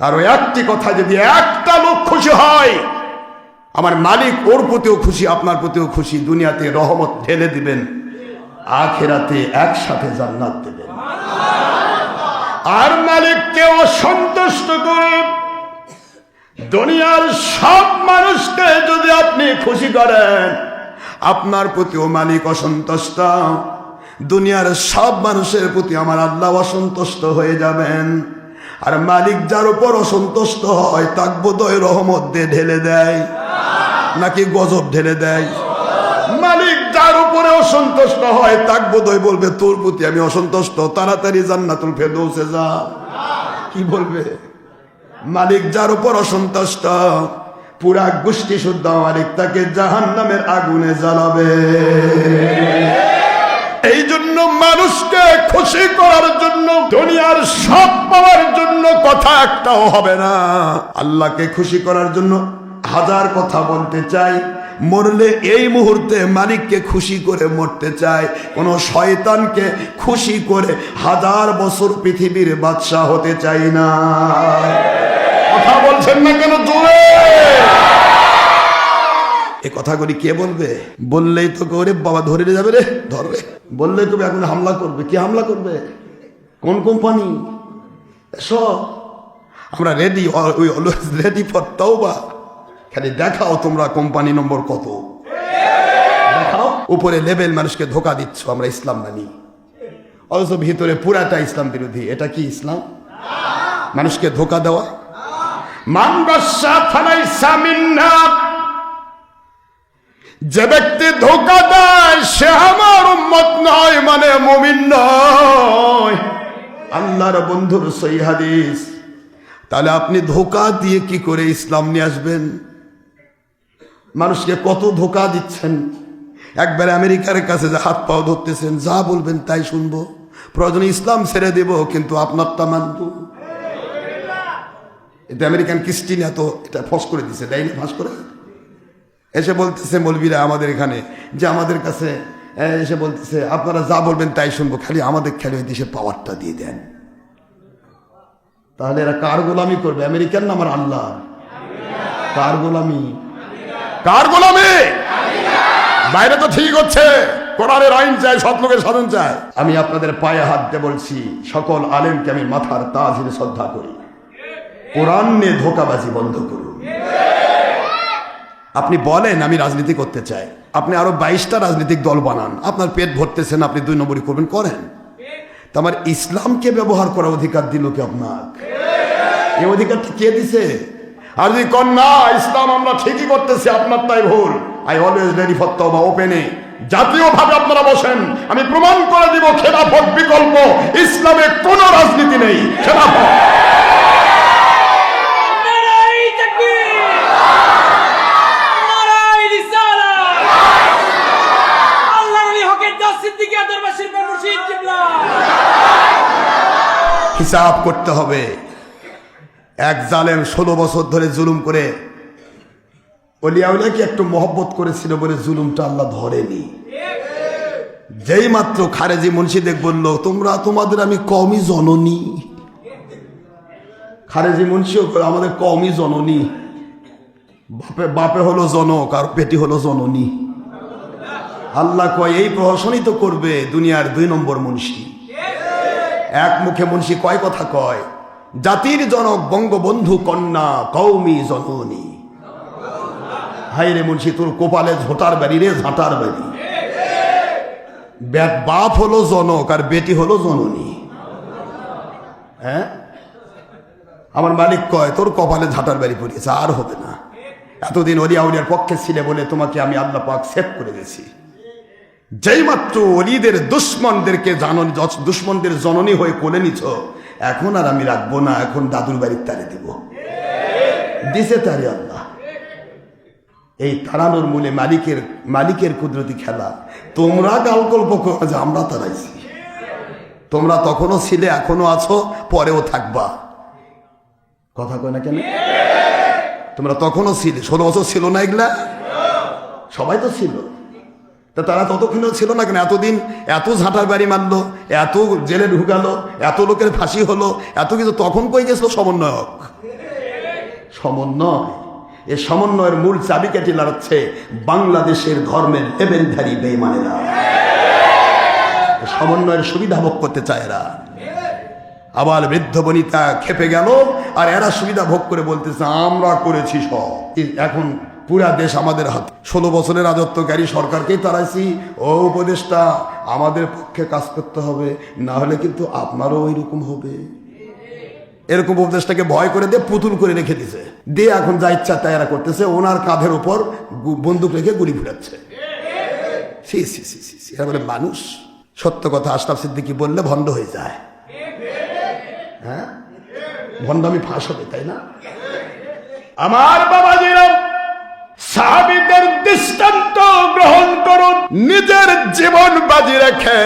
আর ওই একটি কথা যদি একটা লোক খুশি হয়, আমার মালিক ওর প্রতিও খুশি, আপনার প্রতিও খুশি, দুনিয়াতে রহমত ঢেলে দিবেন, আখিরাতে একসাথে জান্নাত দেবেন। আর মালিককে অসন্তুষ্ট করে দুনিয়ার সব মানুষকে যদি আপনি খুশি করেন, আপনার প্রতিও মালিক অসন্তুষ্ট, দুনিয়ার সব মানুষের প্রতি আমার আল্লাহ অসন্তুষ্ট হয়ে যাবেন। আর মালিক যার উপর অসন্তুষ্ট হয়, তাকে বোধহয় রহমত দিয়ে ঢেলে দেয় নাকি গজব ঢেলে দেয়? মালিক যার উপরে অসন্তুষ্ট হয়, তাকে বোধহয় বলবে তোর প্রতি আমি অসন্তুষ্ট, তাড়াতাড়ি জান্নাতুল ফেরদৌসে যা। কি বলবে? মালিক যার উপর অসন্তুষ্ট, পুরা গোষ্ঠী শুদ্ধ মালিক তাকে জাহান্নামের আগুনে জ্বালাবে। এই জন্য মানুষকে খুশি করার জন্য, দুনিয়ার সব পাওয়ার জন্য কথা একটাও হবে না। আল্লাহকে খুশি করার জন্য হাজার কথা বলতে চাই, মরলে এই মুহূর্তে মালিককে খুশি করে মরতে চাই। কোন শয়তানকে খুশি করে হাজার বছর পৃথিবীর বাদশা হতে চাই না। কথা বলছেন না কেন জোরে? এই কথাগুলি কে বলবে? বললেই তো করে বাবা ধরে যাবে রে, ধরবে। বললেই তো এখন হামলা করবে। কে হামলা করবে? কোন কোম্পানি? সব আমরা ready, we always ready for তওবা। খালি দেখাও তোমরা কোম্পানি নম্বর কত, দেখাও। উপরে লেভেল মানুষকে ধোকা দিচ্ছ আমরা ইসলাম মানি, অথচ ভিতরে পুরাটা ইসলাম বিরোধী। এটা কি ইসলাম? মানুষকে ধোকা দেওয়া। মান গাশা ফালাইসা মিন্না, যে ব্যক্তি ধোকা দেয় সে আমার উম্মত নয়, মানে মুমিন নয়। আল্লাহর বন্ধুর সহিহ হাদিস। তাহলে আপনি ধোকা দিয়ে কি করে ইসলাম নিয়ে আসবেন? মানুষকে কত ধোকা দিচ্ছেন। একবার আমেরিকার কাছে যে হাত পাও ধরতেছেন, যা বলবেন তাই শুনবো, প্রয়োজনে ইসলাম ছেড়ে দেব, কিন্তু আপনারটা মানব। এটা আমেরিকান ক্রিস্টিনা তো এটা ফস করে দিছে, তাই না? ফাঁস করে এসে বলতেছে মৌলবীরা আমাদের এখানে, যে আমাদের কাছে এসে বলতেছে আপনারা যা বলবেন তাই শুনবো, খালি আমাদের খেলে ওই দেশের পাওয়ারটা দিয়ে দেন। তাহলে এরা কার গোলামি করবে? আমেরিকান না আমার আল্লাহ? কার গোলামি? কার গোলামি? বাইরে তো ঠিক হচ্ছে, কোরআনের আইন চাই, সৎ লোকের সাধন চাই। আমি আপনাদের পায়ে হাত দিয়ে বলছি, সকল আলেমকে আমি মাথার তাজ হিসেবে শ্রদ্ধা করি। কোরআন নিয়ে ধোকাবাজি বন্ধ করুন। আপনি বলেন আমি রাজনীতি করতে চাই, আপনি আরো 22টা রাজনৈতিক দল বানান, আপনার পেট ভরতেছেন, আপনি 2 নম্বরই করবেন, করেন। তো আমার ইসলামকে ব্যবহার করার অধিকার দিল কি আপনার? এই অধিকারটা কে দিছে? আর যদি কন না ইসলাম আমরা ঠিকই করতেছি, আপনার তাই ভুল, আই অলওয়েজ রেডি ফর তওবা, ওপেনে জাতীয়ভাবে আপনারা বসেন, আমি প্রমাণ করে দিব খেলাফত বিকল্প, ইসলামে কোন রাজনীতি নেই। খেলাফত হিসাব করতে হবে। এক জালেম 16 বছর ধরে জুলুম করে অলিয়াউলিয়াকে একটু মহব্বত করেছিল বলে জুলুমটা আল্লাহ ধরেনি। যেই মাত্র খারেজি মুন্সিদেক বলল তোমরা তোমাদের আমি কওমি জননী, খারেজি মুন্সিও আমাদের কওমি জননী, বাপে হলো জনক আর পেটি হলো জননী। আল্লাহ কয় এই প্রহসনই তো করবে দুনিয়ার 2 নম্বর মুন্সি। এক মুখে মুন্সি কয় কথা কয়, জাতির জনক বঙ্গবন্ধু কন্যা কওমি জননী। হাই রে মুন্সি, তোর কোপালে ঝোটার বাড়ি রে, ঝাঁটার বাড়ি। বাপ হলো জনক আর বেটি হলো জননী। হ্যাঁ, আমার মালিক কয় তোর কপালে ঝাঁটার বাড়ি পড়িয়েছে, আর হবে না। এতদিন অলিয়া উলিয়ার পক্ষে ছিলে বলে তোমাকে আমি আল্লাহ পাক সেভ করে গেছি। যেই মাত্র অলিদের দুশ্মনদেরকে দুশ্মনদের জননী হয়ে কোলে নিছ, এখন আর আমি রাখবো না, এখন দাদুর বাড়ির তারে দিব। দিছে তারে আল্লাহ। এই তাড়ানোর মূলে মালিকের কুদরতি খেলা। তোমরা গালকল্প করো যে আমরা তাড়াইছি, তোমরা তখনও ছিলে, এখনো আছো, পরেও থাকবা। কথা কয় না কেন? তোমরা তখনও ছিলে, 16 বছর ছিল না এগুলা? সবাই তো ছিল। তা তারা ততক্ষণও ছিল না কেন? এতদিন এত ঝাঁটার বাড়ি মারলো, এত জেলে ঢুকালো, এত লোকের ফাঁসি হলো, এত কিছু, তখন কই গেছিল সমন্বয়ক? সমন্বয়, এই সমন্বয়ের মূল চাবিকাঠি লড়াচ্ছে বাংলাদেশের ধর্মের লেবেলধারী বেঈমানেরা। সমন্বয়ের সুবিধা ভোগ করতে চায় এরা। আবার বৃদ্ধ বনিতা খেপে গেল, আর এরা সুবিধা ভোগ করে বলতেছে আমরা করেছি সব। এখন পুরা দেশ আমাদের হাতে, 16 বছরের রাজত্বকারী সরকারকেই তাড়াইছি, ও উপদেশটা আমাদের পক্ষে কাজ করতে হবে, না হলে কিন্তু আপনারও ওই রকম হবে। এরকম উপদেশটাকে ভয় করে দিয়ে পুতুল করে রেখে দিছে, দিয়ে এখন যা ইচ্ছা তাই এরা করতেছে। ওনার কাঁধের উপর বন্দুক রেখে গুলি ফুটাচ্ছে। এরা বলে মানুষ। সত্য কথা আশরাফ সিদ্দিকী বললে ভণ্ড হয়ে যায়। হ্যাঁ, ভণ্ডামি ফাঁস হবে, তাই না? আমার বাবাজিরা সাহাবীদের দৃষ্টান্ত গ্রহণ করুন। নিজের জীবন বাজি রেখে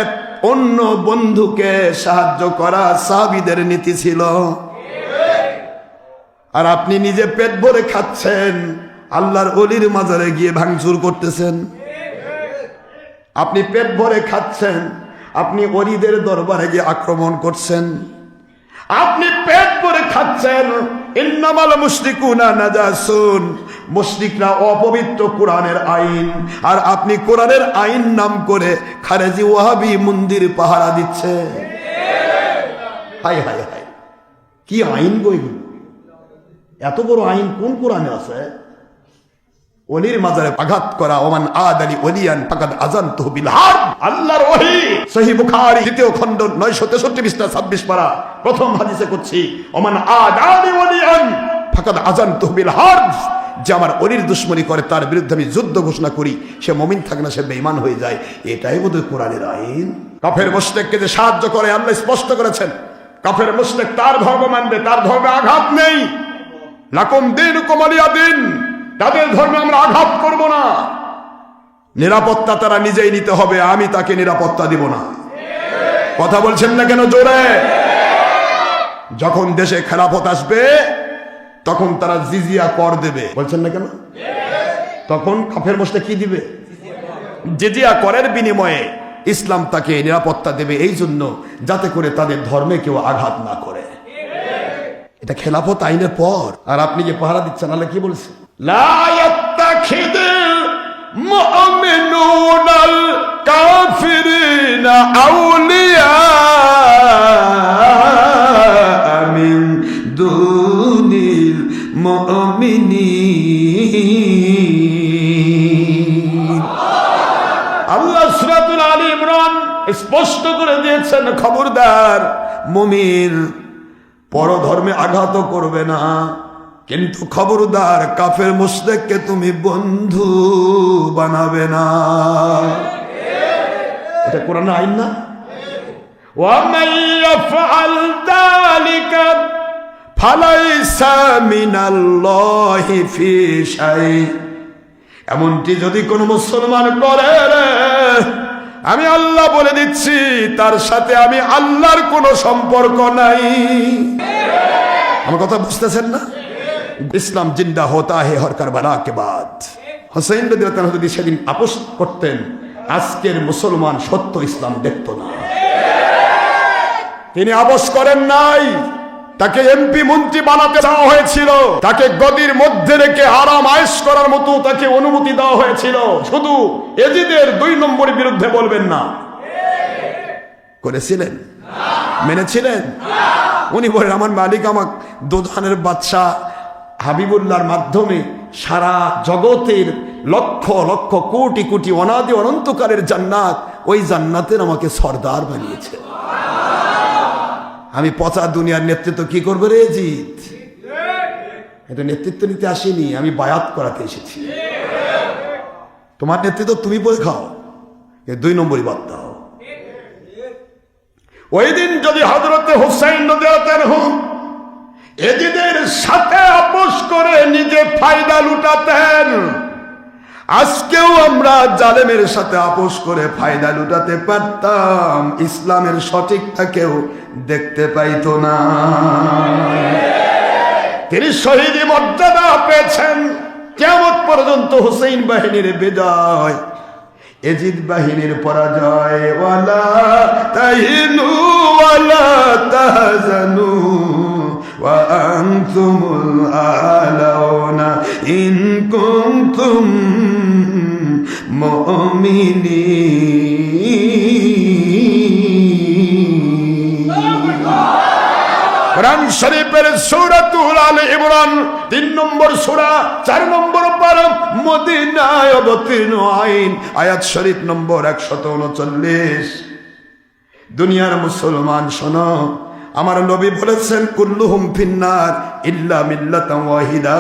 অন্য বন্ধুকে সাহায্য করা সাহাবীদের নীতি ছিল। আর আপনি নিজে পেট ভরে খাচ্ছেন, আল্লাহর ওলির মাজারে গিয়ে ভাঙচুর করতেছেন। আপনি পেট ভরে খাচ্ছেন, আপনি ওলিদের দরবারে গিয়ে আক্রমণ করছেন। আপনি পেট ভরে খাচ্ছেন, ইন্নামাল মুশরিকুনা নাজাসুন, মুশরিকরা অপবিত্র কোরআনের আইন, আর আপনি কোরআনের আইন নাম করে খারেজি ওয়াহাবি মন্দির পাহারা দিচ্ছে। হাই হাই হাই, কি আইন গই! এত বড় আইন কোন কোরআনে আছে? ওলির মাজারে আঘাত করা, ওমান আদালি ওলিয়ান ফাকাদ আযানতুহু বিল হারব। আল্লাহর ওহী, সহিহ বুখারী দ্বিতীয় খণ্ড 963 পৃষ্ঠা 26 পারা প্রথম হাদিসে করছি, ওমান আদালি ওলিয়ান ফাকাদ আযানতুহু বিল হারব। যে আমার ওলির দুশমনি করে তার বিরুদ্ধে আমি যুদ্ধ ঘোষণা করি, সে মুমিন থাকে না, সে বেঈমান হয়ে যায়। এটাই বোধহয় কোরআনের আইন। কাফের মুশরিককে যে সাহায্য করে আল্লাহ স্পষ্ট করেছেন, কাফের মুশরিক তার ধর্ম মানবে, তার ধর্মে আঘাত নেই। লাকুম দীনুকুম ওয়ালিয়া দীন, তাদের ধর্মে আমরা আঘাত করব না। নিরাপত্তা তারা নিজেই নিতে হবে, আমি তাকে নিরাপত্তা দিব না। কথা বলছেন না কেন জোরে? যখন দেশে খেলাফত আসবে তখন তারা জিজিয়া কর দেবে, বলছেন না কেন? তখন কাফের মুশরিক কি দিবে? জিজিয়া করের বিনিময়ে ইসলাম তাকে নিরাপত্তা দেবে, এই জন্য যাতে করে তাদের ধর্মে কেউ আঘাত না করে। এটা খেলাফত আইনের পর। আর আপনি যে পাহারা দিচ্ছেন, আল্লাহ কি বলছে? লা ইয়াত্তাখিযুল মুমিনুনাল কাফিরিনা আউলিয়া মিন দুনিল মুমিনিন। আল্লাহ সূরাতুল আলী ইমরান স্পষ্ট করে দিয়েছেন, খবরদার মুমিন পরধর্মে আঘাত করবে না, কিন্তু খবরদার কাফের মুশরিককে তুমি বন্ধু বানাবে না। এটা কোরআনের আইন না? ওয়া মান ইয়াফআল যালিকা ফালাইসা মিনাল্লাহি ফি শাই। এমনটি যদি কোন মুসলমান করে, আমি আল্লাহ বলে দিচ্ছি তার সাথে আমি আল্লাহর কোনো সম্পর্ক নাই। আমার কথা বুঝতেছেন না? ইসলাম জিন্দা হোতা হে হর কারবালা কে বাদ। হুসাইন রাদিয়াল্লাহু আনহু যদি সেদিন আপোষ করতেন, আজকের মুসলমান সত্য ইসলাম দেখত না। তিনি আপোষ করেন নাই। তাকে এমপি মন্ত্রী বানাতে দেওয়া হয়েছিল, তাকে গদির মধ্যে রেখে আরাম আয়েশ করার মতো তাকে অনুমতি দেওয়া হয়েছিল। শুধু এজিদের 2 নম্বরের বিরুদ্ধে বলবেন না। করেছিলেন? মেনেছিলেন? উনি বলেন, আমার মালিক আমাকে দোজাহানের বাদশাহ হাবিবুল্লাহর মাধ্যমে সারা জগতের লক্ষ লক্ষ কোটি কোটি অনাদি অনন্তকালের জান্নাত, ওই জান্নাতের আমাকে সর্দার বানিয়েছে। আমি পচা দুনিয়ার নেতৃত্ব কি করবো রে জিত? এটা নেতৃত্ব নিতে আসিনি, আমি বায়াত করাতে এসেছি। তোমার নেতৃত্ব তুমি বলে খাও, 2 নম্বরই বাদ দাও। ওই দিন যদি হযরতে হুসাইন রাদিয়াল্লাহু আনহু এজিদের সাথে আপোষ করে নিজে ফায়দা লুটাতেন, আজকেও আমরা জালেমের সাথে আপোষ করে ফায়দা লুটাতে পারতাম, ইসলামের সঠিকটা কেউ দেখতে পাইতো না। তিনি শহীদি মর্যাদা পেয়েছেন। কিয়ামত পর্যন্ত হুসাইন বাহিনীর বিজয়, এজিদ বাহিনীর পরাজয়। ওয়ালা তাহিনু ওয়ালা তাহজানু ওয়া আনতুমুল আলাউনা ইন কুনতুম মুমিনিন। কোরআন শরীফের সূরাতুল আলে ইমরান 3 নম্বর সূরা 4 নম্বর পারা মদিনায় অবতীর্ণ আইন, আয়াত শরীফ নম্বর 139। দুনিয়ার মুসলমান শোনো, আমার নবী বলেছেন, কুল্লুহুম ফিন্নার ইল্লা মিল্লাতান ওয়াহিদা।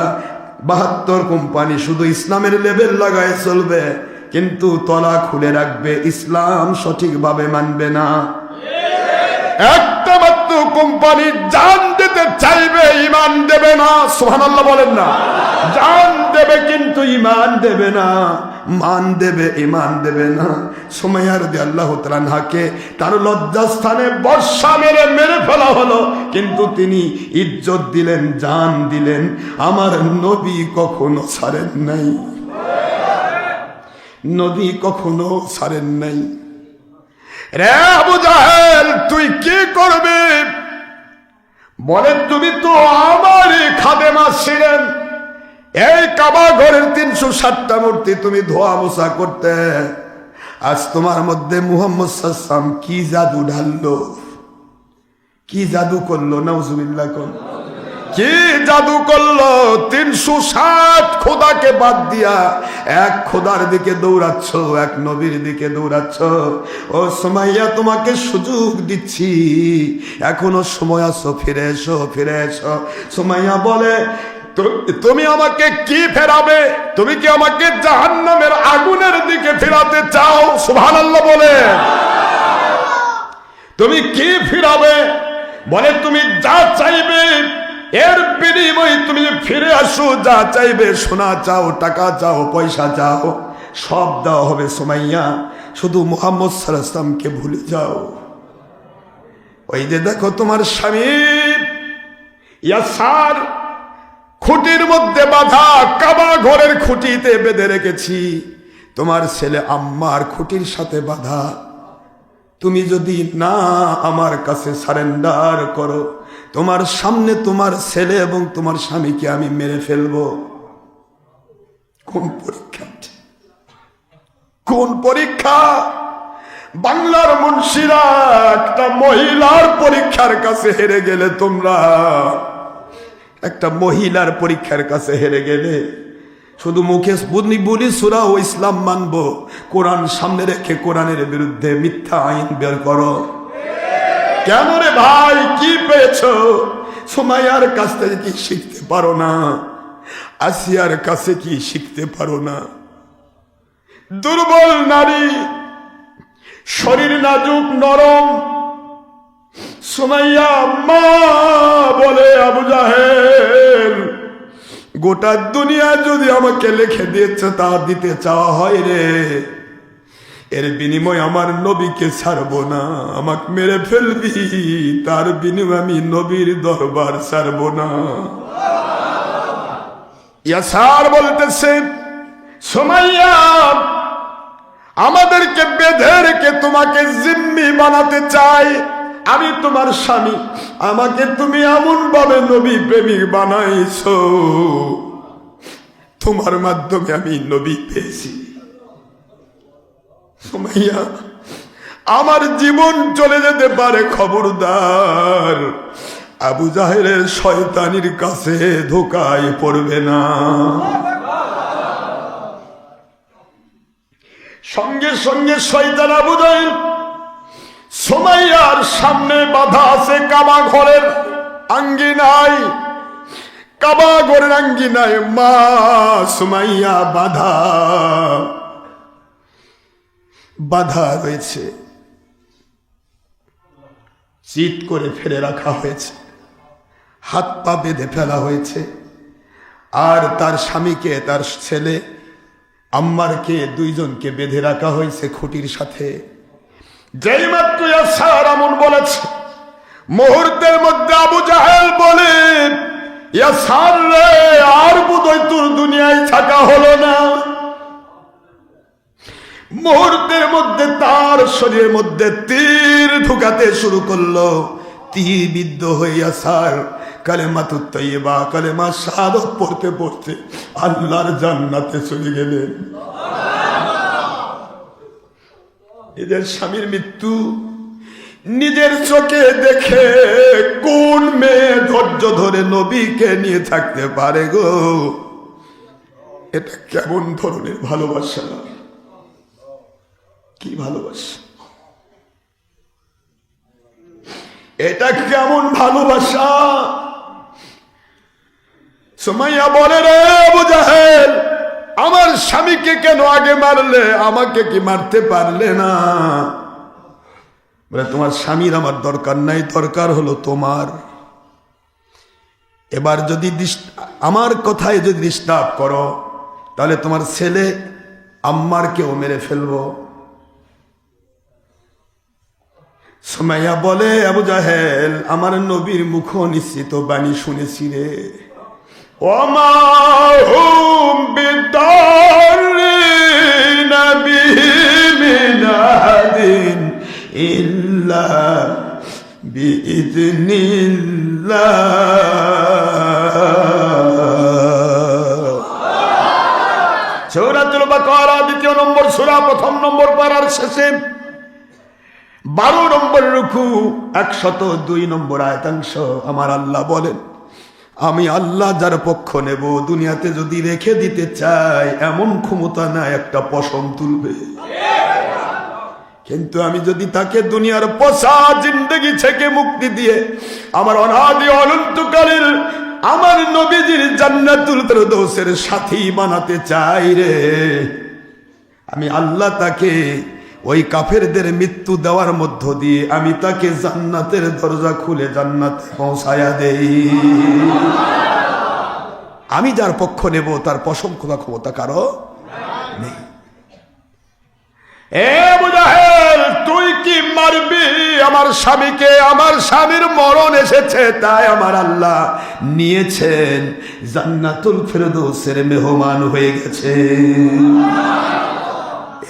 72 কোম্পানি শুধু ইসলামের লেবেল লাগায় চলবে, কিন্তু তলা খুলে রাখবে, ইসলাম সঠিকভাবে মানবে না। একটা মাত্র কোম্পানি জান দিতে চাইবে, ইমান দেবে না। সুবহানাল্লাহ বলেন না। জান দেবে কিন্তু ইমান দেবে না, মান দেবে ইমান দেবে না। সুমাইয়া রাদিয়াল্লাহু তাআলা আনহাকে তার লজ্জাস্থানে বর্ষা মেরে মেরে ফেলা হলো, কিন্তু তিনি ইজ্জত দিলেন, জান দিলেন। আমার নবী কখনো ছাড়েন নাই, নবী কখনো ছাড়েন নাই। রে আবু জাহেল, তুই কি করবি? বলে, তুমি তো আমারই খাদেমা ছিলেন। এই কাবা ঘরের 360টা মূর্তি তুমি ধোয়া মোছা করতে, আজ তোমার মধ্যে মুহাম্মদ সাল্লাল্লাহু আলাইহি ওয়াসাল্লাম কি জাদু ঢাললো, কি জাদু করলো? নাউজুবিল্লাহ কোন কি জাদু করলো? 360 খোদাকে বাদ দিয়া এক খোদার দিকে দৌড়াচ্ছ, এক নবীর দিকে দৌড়াচ্ছ। ও সুমাইয়া, তোমাকে সুযোগ দিচ্ছি, এখনো সময় আছে, ফিরে এসো, ফিরে এসো। সুমাইয়া বলে, তুমি আমাকে কি ফেরাবে? তুমি কি আমাকে জাহান্নামের আগুনের দিকে ফেরাতে চাও? সুবহানাল্লাহ বলে। তুমি কি ফিরাবে? বলে, তুমি যা চাইবে এর বিনিময়ে তুমি ফিরে আসো, যা চাইবে, সোনা চাও, টাকা চাও, পয়সা চাও, সব দেওয়া হবে সুমাইয়া, শুধু মুহাম্মদ সাল্লাল্লাহু আলাইহি ওয়াসাল্লামকে ভুলে যাও। ওই যে দেখো তোমার স্বামী ইয়াসার খুঁটির মধ্যে বাঁধা, কাবা ঘরের খুঁটিতে বেঁধে রেখেছি। তোমার ছেলে আম্মার খুঁটির সাথে বাঁধা। তুমি যদি না আমার কাছে সারেন্ডার করো, তোমার সামনে তোমার ছেলে এবং তোমার স্বামীকে আমি মেরে ফেলবো। কোন পরীক্ষা, কোন পরীক্ষা? বাংলার মুন্সিরা একটা মহিলার পরীক্ষার কাছে হেরে গেলে, তোমরা একটা মহিলার পরীক্ষার কাছে হেরে গেলে। শুধু মুখে বলি সূরা ও ইসলাম মানবো, কোরআন সামনে রেখে কোরআনের বিরুদ্ধে মিথ্যা আইন বের করো। কেন রে ভাই, কি পেয়েছো? সুমাইয়ার কাছ থেকে কি শিখতে পারো না? আসিয়ার কাছে কি শিখতে পারো না? দুর্বল নারী, শরীর নাজুক নরম। সুমাইয়া মা বলে, আবু জাহেল, গোটা দুনিয়া যদি আমাকে লিখে দিয়েছে তা দিতে চাওয়া হয় রে, এর বিনিময় আমার নবীকে ছাড়বো না। আমাকে মেরে ফেলবি, তার বিনিময় আমি নবীর দরবার ছাড়বো না। ইয়াসার বলতেছে, সুমাইয়া, আমাদেরকে বেঁধে রেখে তোমাকে জিম্মি বানাতে চাই। আমি তোমার স্বামী, আমাকে তুমি এমন ভাবে নবী প্রেমিক বানাইছো, তোমার মাধ্যমে আমি নবী পেয়েছি। সুমাইয়া, আমার জীবন চলে যেতে পারে, খবরদার আবু জাহেলের শয়তানির কাছে ধোকায় পড়বে না। সঙ্গে সঙ্গে শয়তান আবু জাহেল সুমাইয়ার সামনে বাধা আছে কাবা ঘরের আঙ্গিনায়। কাবা ঘরের আঙ্গিনায় মা সুমাইয়া বাধা রয়েছে, চিৎ করে ফেলে রাখা হয়েছে, হাত পা বেঁধে ফেলা হয়েছে। আর তার স্বামীকে, তার ছেলে আম্মারকে, দুইজনকে বেঁধে রাখা হয়েছে খুঁটির সাথে। যেই মাত্র ইয়াসার এমন বলেছে, মুহূর্তের মধ্যে আবু জাহেল বলে, ইয়াসার রে, আর বোধহয় তোর দুনিয়ায় থাকা হলো না। মুহূর্তের মধ্যে তার শরীরের মধ্যে তীর ঢুকাতে শুরু করলো। তীর বিদ্ধ হয়ে ইয়াসার কালেমাতুত তাইয়্যিবা, কালেমা শাহাদাত পড়তে পড়তে আল্লাহর জান্নাতে চলে গেলেন। নিজের স্বামীর মৃত্যু নিজের চোখে দেখে কোন মেয়ে ধৈর্য ধরে নবীকে নিয়ে থাকতে পারে গো? এটা কেমন ধরনের ভালোবাসা? কি ভালোবাসা? এটা কেমন ভালোবাসা? সুমাইয়া বলে, রে আবু জাহেল, আমার স্বামীকে কেন আগে মারলে? আমাকে কি মারতে পারলে না? বলে তোমার স্বামীর আমার দরকার নাই, দরকার হলো তোমার। এবার যদি আমার কথায় যদি ডিস্টার্ব করো তাহলে তোমার ছেলে আম্মারকেও মেরে ফেলবো। সুমাইয়া বলে, আবু জাহেল, আমার নবীর মুখ নিশ্চিত বাণী শুনেছি রে। ওমা হুম বিদারিনা বিহি মিন আহাদিন ইল্লা বিইذনিল্লাহ। সূরাতুল বাকারা 2 নম্বর সূরা 1 নম্বর পারার শেষে 12 নম্বর রুকু 102 নম্বর আয়াতাংশ আমার আল্লাহ বলেন, আমি আল্লাহ যার পক্ষ নেব দুনিয়াতে যদি রেখে দিতে চাই এমন ক্ষমতা না একটা পশম তুলবে, কিন্তু আমি যদি তাকে দুনিয়ার পচা জিন্দগি থেকে মুক্তি দিয়ে আমার অনাদি অনন্তকালের আমার নবীজির জান্নাতুল ফেরদৌসের সাথী বানাতে চাই রে, আমি আল্লাহ তাকে ওই কাফেরদের মৃত্যু দেওয়ার মধ্য দিয়ে আমি তাকে জান্নাতের দরজা খুলে জান্নাতে পৌঁছায়া দেই। আমি যার পক্ষ নেব তার পশম খোলা ক্ষমতা কারো নেই। এ আবু জাহেল, তুই কি মারবি আমার স্বামীকে? আমার স্বামীর মরণ এসেছে, তাই আমার আল্লাহ নিয়েছেন, জান্নাতুল ফেরদৌসের মেহমান হয়ে গেছে।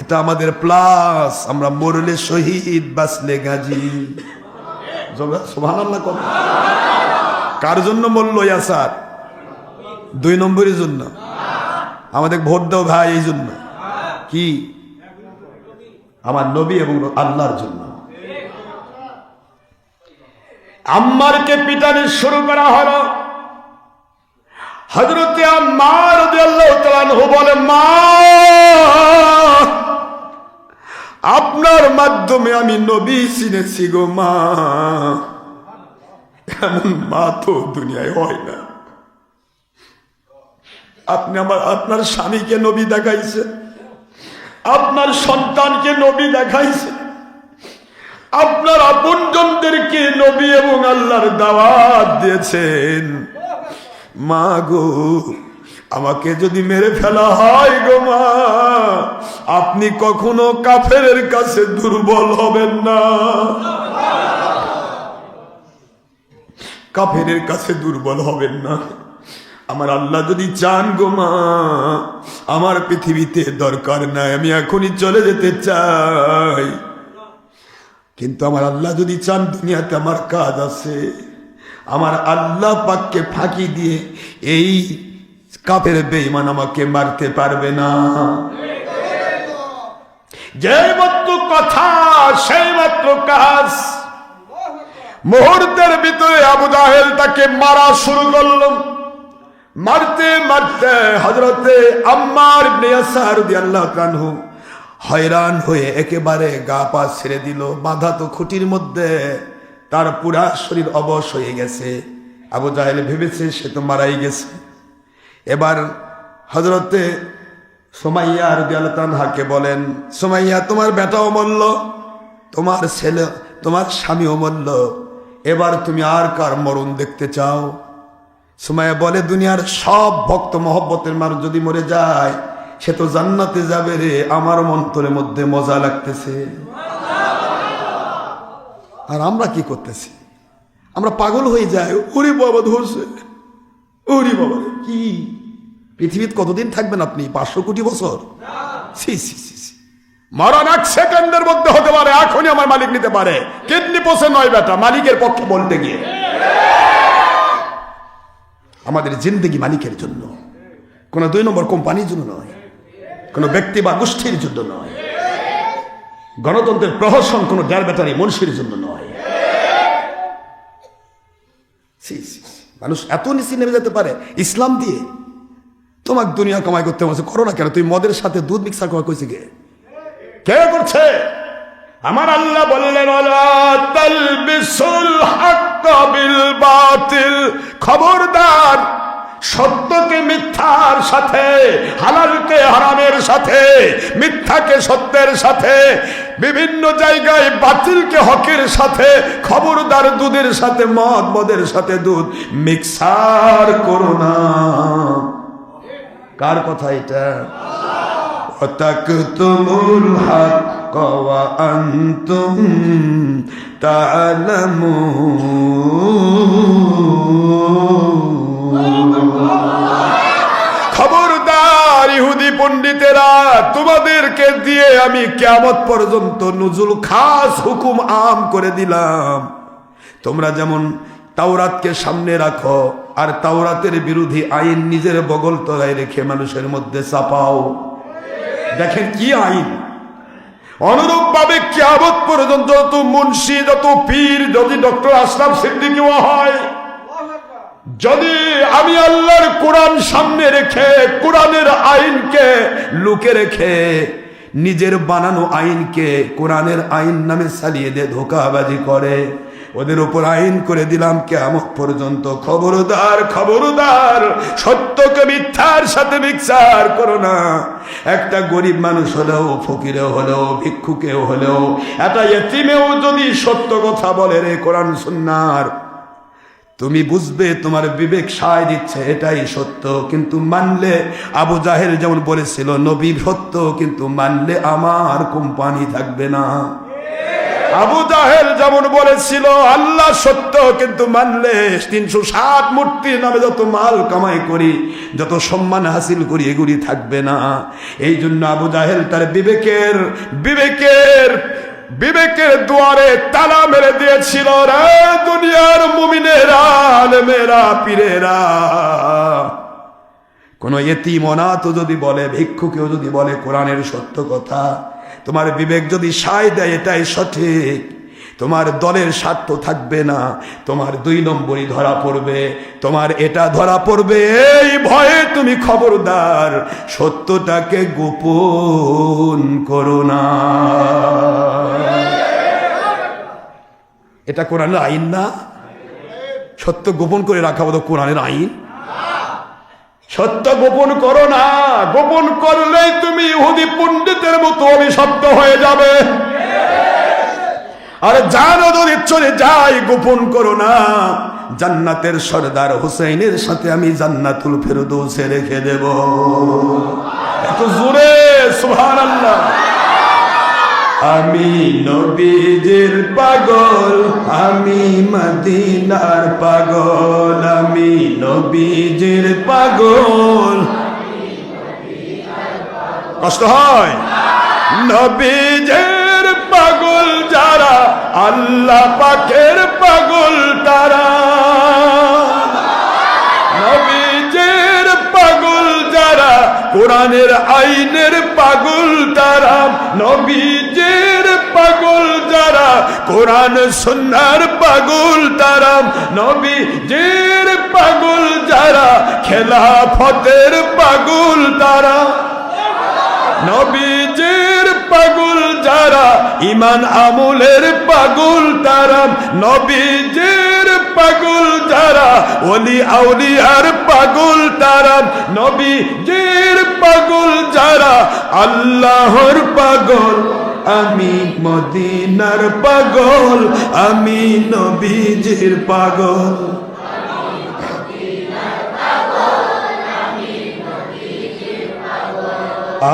এটা আমাদের প্লাস। আমরা মরলে শহীদ, বাঁচলে গাজী। সুবহানাল্লাহ। কার জন্য মরল ইয়াসার? 2 নম্বরের জন্য। আমাদের ভোট দাও ভাই এই জন্য। কি? আমার নবী এবং আল্লাহর জন্য। আম্মারকে পিটানো শুরু করা হলো। হযরতে আম্মার রাদিয়াল্লাহু তাআলা আনহু বলে, মা, আপনার মাধ্যমে আমি নবী চিনেছি গো মা। এমন মা তো দুনিয়ায় হয় না। আপনি আপনার স্বামীকে নবী দেখাইছেন, আপনার সন্তানকে নবী দেখাইছেন, আপনার আপনজনদেরকে নবী এবং আল্লাহর দাওয়াত দিয়েছেন। মা গো, আমাকে যদি মেরে ফেলা হয় গো মা, আপনি কখনো কাফেরের কাছে দুর্বল হবেন না, কাফেরের কাছে দুর্বল হবেন না। আমার আল্লাহ যদি চান গো মা, আমার পৃথিবীতে দরকার নাই, আমি এখনই চলে যেতে চাই, কিন্তু আমার আল্লাহ যদি চান দুনিয়াতে আমার কাজ আছে। আমার আল্লাহ পাককে ফাঁকি দিয়ে এই কাফের বেঈমান আমাকে মারতে পারবে না। যে মাত্র কথা সেই মাত্র কাজ। মুহূর্তের ভিতরে আবু জাহেল তাকে মারা শুরু করল। মারতে মারতে হযরতে আম্মার ইবনে ইয়াসার রাদিয়াল্লাহু আনহু হয়রান হয়ে একেবারে গা পা ছেড়ে দিল। বাঁধা তো খুঁটির মধ্যে, তার পুরা শরীর অবশ হয়ে গেছে। আবু জাহেল ভেবেছে সে তো মারাই গেছে। এবার হযরতে সুমাইয়া রাদিয়াল্লাহু আনহাকে বলেন, সুমাইয়া, তোমার বেটাও মরল, তোমার ছেলে, তোমার স্বামীও মরল, এবার তুমি আর কার মরণ দেখতে চাও? সুমাইয়া বলে, দুনিয়ার সব ভক্ত মহব্বতের মানুষ যদি মরে যায় সে তো জান্নাতে যাবে রে, আমার অন্তরের মধ্যে মজা লাগতেছে। আর আমরা কি করতেছি? আমরা পাগল হয়ে যাই। ওরে বাবা ধরছে, ওরে বাবা। কি পৃথিবীতে কতদিন থাকবেন আপনি? 500 কোটি বছর? মরণ 1 সেকেন্ডের মধ্যে হতে পারে, এখনই আমার মালিক নিতে পারে। কিডনি পচে নয় বেটা, মালিকের পক্ষে বলতে গিয়ে। আমাদের জিন্দেগি মালিকের জন্য, কোন 2 নম্বর কোম্পানির জন্য নয়, কোন ব্যক্তি বা গোষ্ঠীর জন্য নয়, গণতন্ত্রের প্রহসন কোন ডের ব্যাটারি মনীষীর জন্য নয়। মানুষ এত নিচে নেমে যেতে পারে ইসলাম দিয়ে। তোমাকে দুনিয়া কামাই করতে বলছে, করো না কেন? তুই মদের সাথে দুধ মিক্সার করা কইছে কে করছে? আমার আল্লাহ বললেন, ওয়ালা তালবিসুল হাক্কা বিল বাতিল, খবরদার সত্যকে মিথ্যার সাথে, হালালকে হারামের সাথে, মিথ্যাকে সত্যের সাথে, বিভিন্ন জায়গায় বাতিলকে হকের সাথে, খবরদার দুধের সাথে মদ, মদের সাথে দুধ মিক্সার করো না। কার কথা এটা? ওয়াতাকতুমুল হাক্ক ওয়া আনতুম তা'লামুন। খবরদার ইহুদি পণ্ডিতেরা, তোমাদেরকে দিয়ে আমি কিয়ামত পর্যন্ত নুজুল খাস হুকুম আম করে দিলাম। তোমরা যেমন তাওরাতকে সামনে রাখো আর তাওরাতের বিরোধী আইন নিজের বগল তলায় রেখে মানুষের মধ্যে চাপাও, দেখেন কি আইন। অনুরূপ ভাবে কিয়ামত পর্যন্ত যত মুন্সি, যত পীর, যদি ডক্টর আশরাফ সিদ্দিকীও হয়, যদি আমি আল্লাহর কোরআন সামনে রেখে কোরআনের আইনকে লুকে রেখে নিজের বানানো আইনকে কোরআনের আইন নামে চালিয়ে দিয়ে ধোঁকাবাজি করে, ওদের উপর আইন করে দিলাম কিয়ামত পর্যন্ত। খবরদার, খবরদার, সত্যকে মিথ্যার সাথে মিক্সার করো না। একটা গরিব মানুষ হলেও, ফকিরে হলেও, ভিক্ষুকেও হলেও, একটা ইতিমেও যদি সত্য কথা বলে রে কোরআন সুন্নাহর, তুমি বুঝবে তোমার বিবেক সায় দিচ্ছে এটাই সত্য, কিন্তু মানলে আবু জাহেল যেমন বলেছিল নবী সত্য, কিন্তু মানলে আমার কোম্পানি থাকবে না। আবু জাহেল যেমন বলেছিল আল্লাহ সত্য, কিন্তু মানলে 360 মূর্তির নামে যত মাল কামাই করি, যত সম্মান হাসিল করি, এগুলি থাকবে না। এই জন্য আবু জাহেল তার বিবেকের দুয়ারে তালা মেরে দিয়েছিল। রে দুনিয়ার মুমিনেরা, আলেমেরা, পীরেরা, কোন এতিম অনাথ যদি বলে, ভিক্ষুকেও যদি বলে কোরআনের সত্য কথা, তোমার বিবেক যদি সায় দেয় এটাই সঠিক, তোমার দলের স্বার্থ থাকবে না, তোমার 2 নম্বরই ধরা পড়বে, তোমার এটা ধরা পড়বে। এই ভয়ে তুমি খবরদার সত্যটাকে গোপন করো না। এটা কোরআনের আইন না? সত্য গোপন করে রাখা বোধ কোরআনের আইন? সত্য গোপন করো না, গোপন করলেই তুমি ইহুদি পণ্ডিতের মতো অভিশপ্ত হয়ে যাবে। আর জানো যদি চলে যাই, গোপন করো না। জান্নাতের সরদার হুসাইনের সাথে আমি জান্নাতুল ফেরদৌসে রেখে দেব। এত জোরে সুবহানাল্লাহ। আমি নবীজির পাগল, আমি মদিনার পাগল, আমি নবীজির পাগল। কষ্ট হয়? নবীজির পাগল যারা, আল্লাহ পাকের পাগল তারা। নবীজির পাগল যারা, কোরআনের আইনের পাগল তারা। নবীজির পাগল যারা, কোরআন সুন্নাহর পাগল তারা। নবীজির পাগল যারা, খেলাফতের পাগল তারা। নবীজির পাগল যারা, ঈমান আমলের পাগল তারা। নবীজির পাগল যারা, ওলি আউলিয়ার পাগল তারা। নবীজির পাগল যারা, আল্লাহর পাগল। আমি মদিনার পাগল, আমি নবীজির পাগল।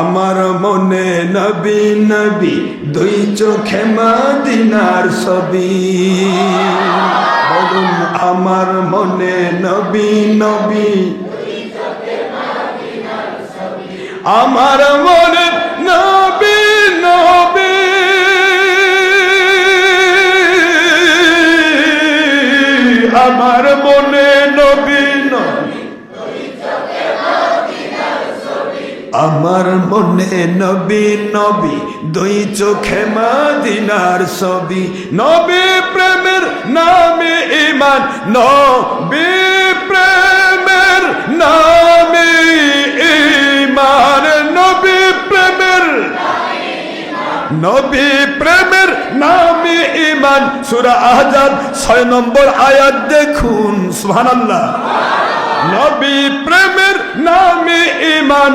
আমার মনে নবী নবী, 2 চোখে মদিনার ছবি। বলুন আমার মনে নবী নবী, আমার মনে নবী নবী। আমার মনে নবী নবী, আমার মনে নবী নবী, 2 চোখে মদিনার ছবি। নবী প্রেমের নামে ঈমান, নবী প্রেমের নামে ঈমান। নবী প্রেমের, নবী প্রেমের নামে ঈমান। সূরা আহজাব 6 নম্বর আয়াত দেখুন। সুবহানাল্লাহ। নবী প্রেমের নামে ঈমান।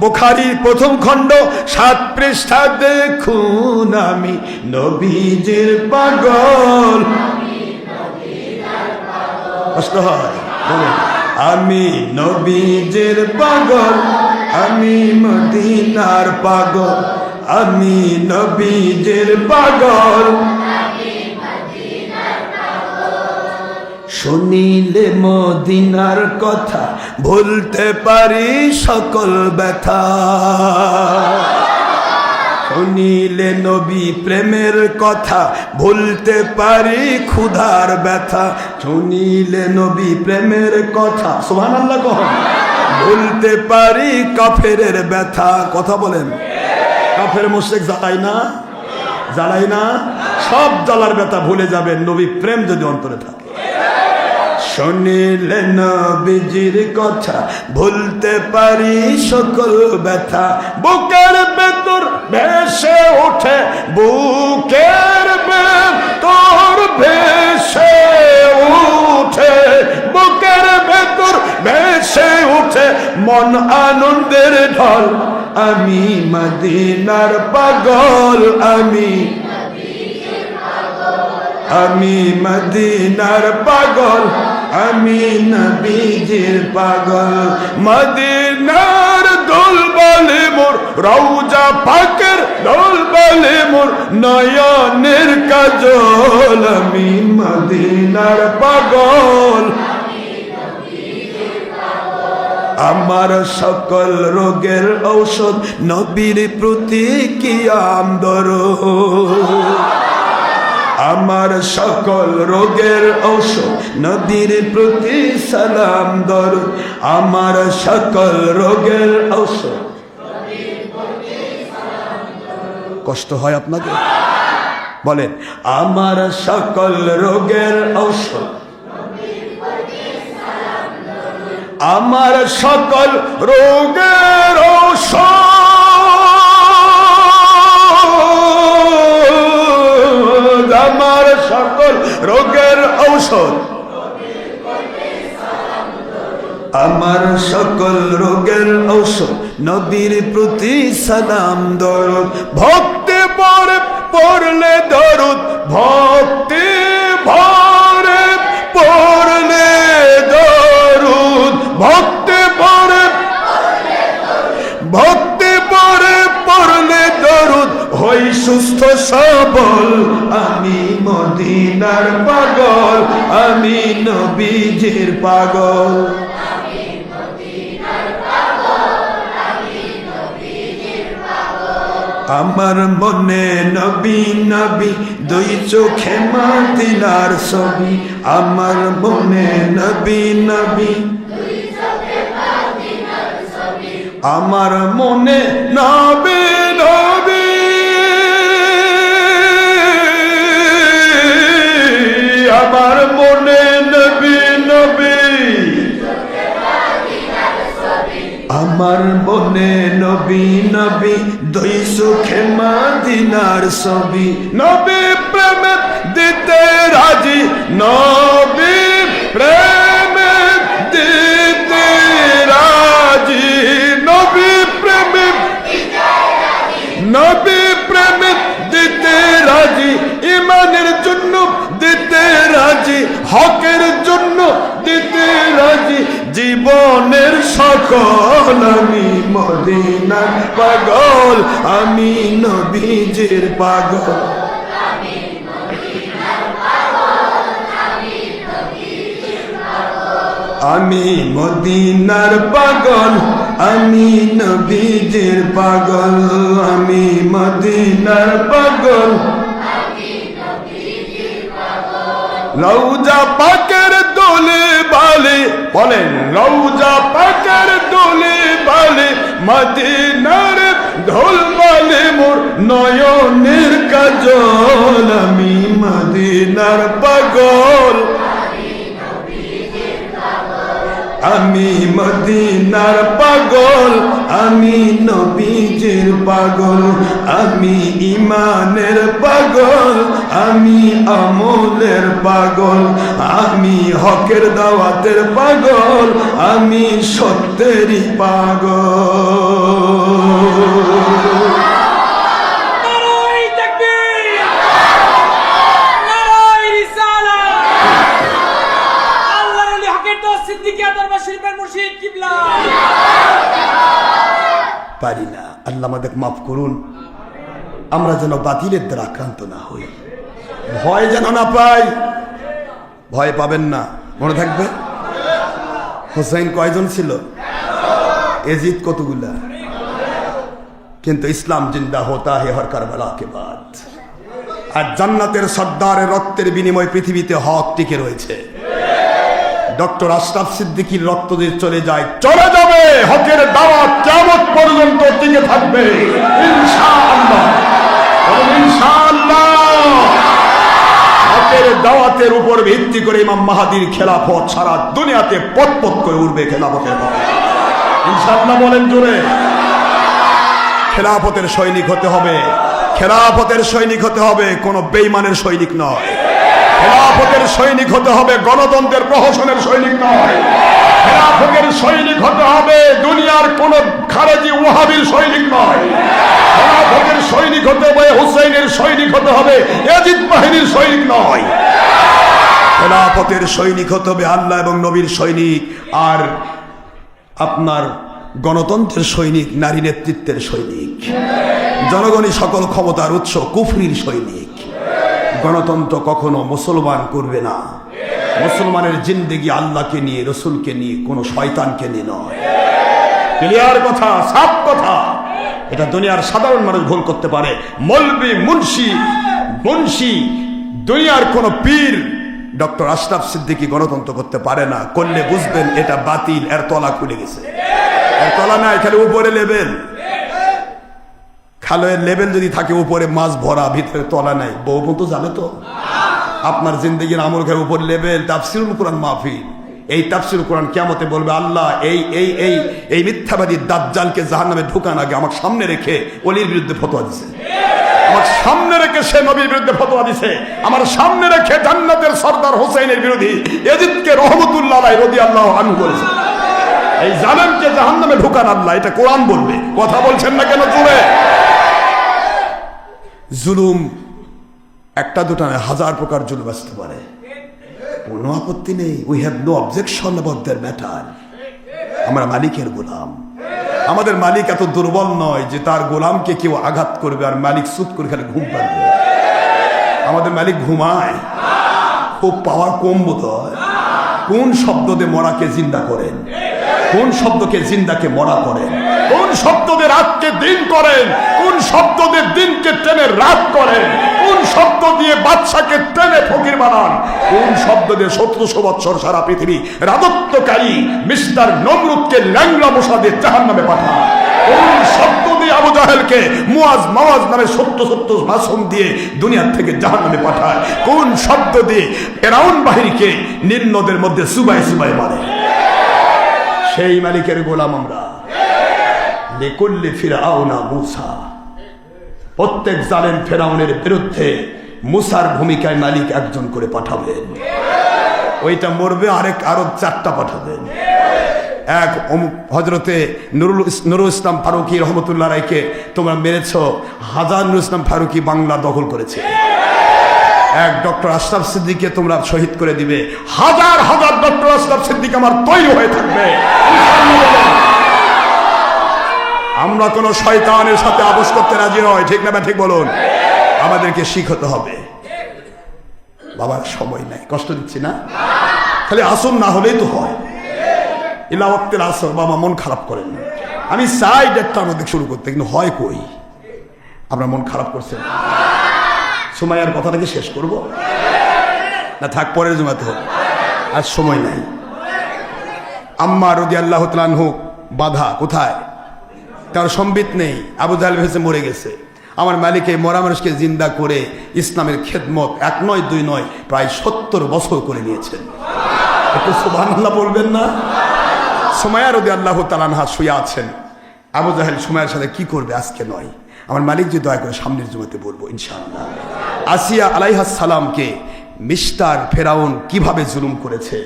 বুখারী প্রথম খণ্ড 7 পৃষ্ঠা দেখুন, আমি নবীজির পাগল। কষ্ট হয় বলেন, আমি নবীজির পাগল, আমি মদিনার পাগল, আমি নবীজির পাগল। শুনিলে মদিনার কথা ভুলতে পারি সকল ব্যথা। শুনিলে নবী প্রেমের কথা ভুলতে পারি ক্ষুধার ব্যথা। শুনিলে নবী প্রেমের কথা, সুবহানাল্লাহ কখন, ভুলতে পারি কাফেরের ব্যথা। কথা বলেন, কাফের মুশরিক জ্বালাই না, জ্বালাই না, সব জ্বালার ব্যথা ভুলে যাবেন নবী প্রেম যদি অন্তরে থাকে। শুনিলে নবীজির কথা ভুলতে পারি সকল ব্যথা। বুকের ভেতর ভেসে ওঠে, বুকের ভেতর ভেসে উঠে, বুকের ভেতর ভেসে উঠে মন আনন্দের ঢল। আমি মদিনার পাগল, আমি মদিনার পাগল, আমি নবীজির পাগল। মদিনার দোলবালে মোর, রওজা পাকের দোলবালে মোর নয়নের কাজল। আমি মদিনার পাগল, আমার সকল রোগের ঔষধ নবীর প্রতি কিয়াম দরুদ। আমার সকল রোগের ঔষধ নবীর প্রতি সালাম দরুদ। আমার সকল রোগের ঔষধ। কষ্ট হয় আপনাদের? বলেন, আমার সকল রোগের ঔষধ, আমার সকল রোগের ঔষধ, আমার সকল রোগের ঔষধ, আমার সকল রোগের ঔষধ নবীর প্রতি সালাম দরুদ। ভক্তি ভরে পড়লে দরুদ, ভক্তি ভরে পড়লে দরুদ, ভক্তি ভরে, ভক্তি ভরে পড়লে দরুদ হই সুস্থ সবল। আমি মদিনার পাগল, আমি নবীজির পাগল। আমার মনে নবী নবী, দুই চোখে মদিনার ছবি। আমার মনে নবী নবী, আমার মনে নবী নবী, আমার মনে নবী নবী, আমার মনে নবী নবী, দুই চোখে মদিনার ছবি। নবী প্রেমে দিতে রাজি, নবী প্রেমে দিতে রাজি, নবী প্রেমে, নবী প্রেমে দিতে রাজি, ইমানের জন্য দিতে রাজি, হকের জন্য দিতে রাজি, জীবনের সকল। আমি মদিনার পাগল, আমি নবীজির পাগল। আমি মদিনার পাগল, আমি নবীজির পাগল, আমি মদিনার পাগল। রওজা পাকের দোলে বালে, বলেন রওজা পাকের দোলে বালে, মদিনার ঢোল বালে মোর নয়নের কাজল। আমি মদিনার পাগল, আমি মদিনার পাগল, আমি নবীজির পাগল, আমি ইমানের পাগল, আমি আমলের পাগল, আমি হকের দাওয়াতের পাগল, আমি সত্যেরই পাগল। পারি না, আল্লাহ আমাদের মাফ করুন, আমরা যেন বাতিলের দ্বারা আক্রান্ত না হই, ভয় যেন না পাই। ভয় পাবেন না, মনে থাকবে। হোসেন কয়জন ছিল? এজিদ কতগুলা? কিন্তু ইসলাম জিন্দা হোতা হে হর কারবালা কে বাদ। আর জান্নাতের সর্দারের রক্তের বিনিময় পৃথিবীতে হক টিকে রয়েছে। ডক্টর আশরাফ সিদ্দিকীর রক্ত দিয়ে চলে যায়, চলে যাবে, হকের দাওয়াত কিয়ামত পর্যন্ত টিকে থাকবে ইনশাআল্লাহ। ইনশাআল্লাহ হকের দাওয়াতের উপর ভিত্তি করে ইমাম মাহদীর খেলাফত সারা দুনিয়াতে পথ করে উঠবে। খেলাফতের পথে ইনশাআল্লাহ বলেন জোরে। খেলাফতের সৈনিক হতে হবে, খেলাফতের সৈনিক হতে হবে, কোনো বেঈমানের সৈনিক নয়। খেলাফতের সৈনিক হতে হবে, গণতন্ত্রের প্রহসনের সৈনিক নয়। খেলাফতের সৈনিক হতে হবে, দুনিয়ার কোন খারেজি ওয়াহাবির সৈনিক নয়। খেলাফতের সৈনিক হতে হবে, হুসাইনের সৈনিক হতে হবে, ইয়াজিদ বাহিনীর সৈনিক নয়। খেলাফতের সৈনিক হতে হবে আল্লাহ এবং নবীর সৈনিক। আর আপনার গণতন্ত্রের সৈনিক নারী নেতৃত্বের সৈনিক, জনগণই সকল ক্ষমতার উৎস কুফরির সৈনিক। গণতন্ত্র কখনো মুসলমান করবে না। মুসলমানের জিন্দেগি আল্লাহকে নিয়ে, রসুলকে নিয়ে, কোনো শয়তানকে নিয়ে নয়। ক্লিয়ার কথা, সাফ কথা। এটা দুনিয়ার সাধারণ মানুষ ভুল করতে পারে। মৌলবি, মুন্সি, দুনিয়ার কোন পীর ডক্টর আশরাফ সিদ্দিকী গণতন্ত্র করতে পারে না। করলে বুঝবেন এটা বাতিল, এর তলা খুলে গেছে। এর তলা নাই, খালি উপরে লেবেল। খালের লেবেল যদি থাকে উপরে মাছ ভরা, ভিতরে তলা নাই, বউ তো জানে তো। আপনার জিন্দগির আমল খায় উপর লেবেল, তাফসিরুল কোরআন মাহফিল। এই তাফসিরুল কোরআন কিয়ামতে বলবে, আল্লাহ এই মিথ্যাবাদী দাজ্জালকে জাহান্নামে ঢুকান আগে আমার সামনে রেখে ওলির বিরুদ্ধে ফতোয়া দিছে, আমার সামনে রেখে সে নবীর বিরুদ্ধে ফতোয়া দিছে, আমার সামনে রেখে জান্নাতের সর্দার হোসেনের বিরোধী ইয়াজিদকে রহমতুল্লাহ আলাইহি রাদিয়াল্লাহু আনহু বলেছে। এই জালেমকে জাহান্নামে ঢুকান আল্লাহ, এটা কোরআন বলবে। কথা বলছেন না কেন জোরে? জুলুম একটা দুটা নয়, হাজার প্রকার জুলুম আসতে পারে, কোনো আপত্তি নেই। We have no objection about their matter. আমরা মালিকের গোলাম। আমাদের মালিক এত দুর্বল নয় যে তার গোলামকে কেউ আঘাত করবে আর মালিক চুপ করে খালি ঘুম পাবে। আমাদের মালিক ঘুমায়, খুব পাওয়ার কম বোধ হয়। কোন শব্দ দিয়ে মরাকে জিন্দা করেন? কোন শব্দকে জিন্দাকে মরা করেন? কোন শব্দ দিয়ে রাতকে দিন করেন? কোন শব্দ দিয়ে দিনকে টেনে রাত করেন? কোন শব্দ দিয়ে বাদশাকে টেনে ফকির বানান? কোন শব্দ দিয়ে 1700 বছর সারা পৃথিবী রাজত্বকারী মিস্টার নমরুদকে ল্যাংড়া মশা দিয়ে জাহান্নামে পাঠান? কোন শব্দ দিয়ে আবু জাহেলকে মুয়াজ মাওয়াজ নামে 70 ভাষণ দিয়ে দুনিয়ার থেকে জাহান্নামে পাঠায়? কোন শব্দ দিয়ে ফেরাউন বাহিনীকে নীল নদের মধ্যে সুবাই মারে? সেই মালিকের গোলাম আমরা। লিকুল্লি ফিরআউনা মূসা, প্রত্যেক জালেম ফেরাউনের বিরুদ্ধে মুসার ভূমিকায় মালিক একজন করে পাঠাবেন। ওইটা মরবে, আরো 4টা পাঠাবেন। এক হজরতে নুরুল ইসলাম ফারুকী রহমতুল্লাহ রায়কে তোমরা মেরেছ, হাজার নুরুল ইসলাম ফারুকী বাংলা দখল করেছে। এক ডক্টর আশরাফ সিদ্দিককে তোমরা শহীদ করে দিবে, হাজার হাজার ডক্টর আশরাফ সিদ্দিক আমার তৈরি হয়ে থাকবে। আমরা কোন শয়তানের সাথে আপোষ করতে রাজি নয়, ঠিক না? ঠিক বলুন। আমাদেরকে শিখতে হবে। বাবার সময় নাই, কষ্ট দিচ্ছি না? খালি আসন না হলেই তো হয়। ইলা ওয়াক্তের আসর, বাবা মন খারাপ করেন না। আমি চাই 1:30টার মধ্যে শুরু করতে, কিন্তু হয় কই? আপনার মন খারাপ করছেন। সুমাইয়ার কথাটা কি শেষ করব না থাক পরের জুমাতে হোক? আর সময় নাই। আম্মা রাদিয়াল্লাহু তাআলা আনহু বাধা কোথায়? তার সম্বিত নেই, আবু জাহেল ভেসে মরে গেছে। আমার মালিক এই মরা মানুষকে জিন্দা করে ইসলামের খেদমত 1 নয় 2 নয় প্রায় 70 বছর করে নিয়েছেন। একটু সুবহানাল্লাহ বলবেন না? সুমাইয়া রাদিয়াল্লাহু তাআলা আনহা শুয়ে আছেন। আবু জাহেল সুমাইয়ার সাথে কি করবে আজকে নয়, আমার মালিক যে দয়া করে সামনের জমাতে বলবো ইনশাআল্লাহ। আসিয়া আলাইহাস সালামকে মিস্টার ফেরাউন কিভাবে জুলুম করেছে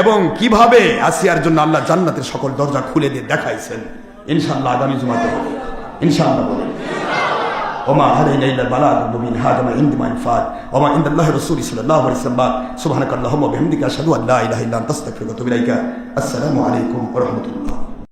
এবং কিভাবে আসিয়ার জন্য আল্লাহ জান্নাতের সকল দরজা খুলে দিয়ে দেখাইছেন ইনশাআল্লাহ আগামী জুমাতে হবে ইনশাআল্লাহ। বলেন ওমা হাদাইনা ইল্লাল বালাগুল মুবিন হাদা মা ইনদি মা ইনফাদ ওমা ইনদাল্লাহি রাসূলি সাল্লাল্লাহু আলাইহি ওয়াসাল্লাম সুবহানাকাল্লাহুম্মা ওয়া বিহামদিকা আশহাদু আল্লা ইলাহা ইল্লা আনতা আস্তাগফিরুকা ওয়া আতুবু ইলাইকা। আসসালামু আলাইকুম ওয়া রাহমাতুল্লাহ।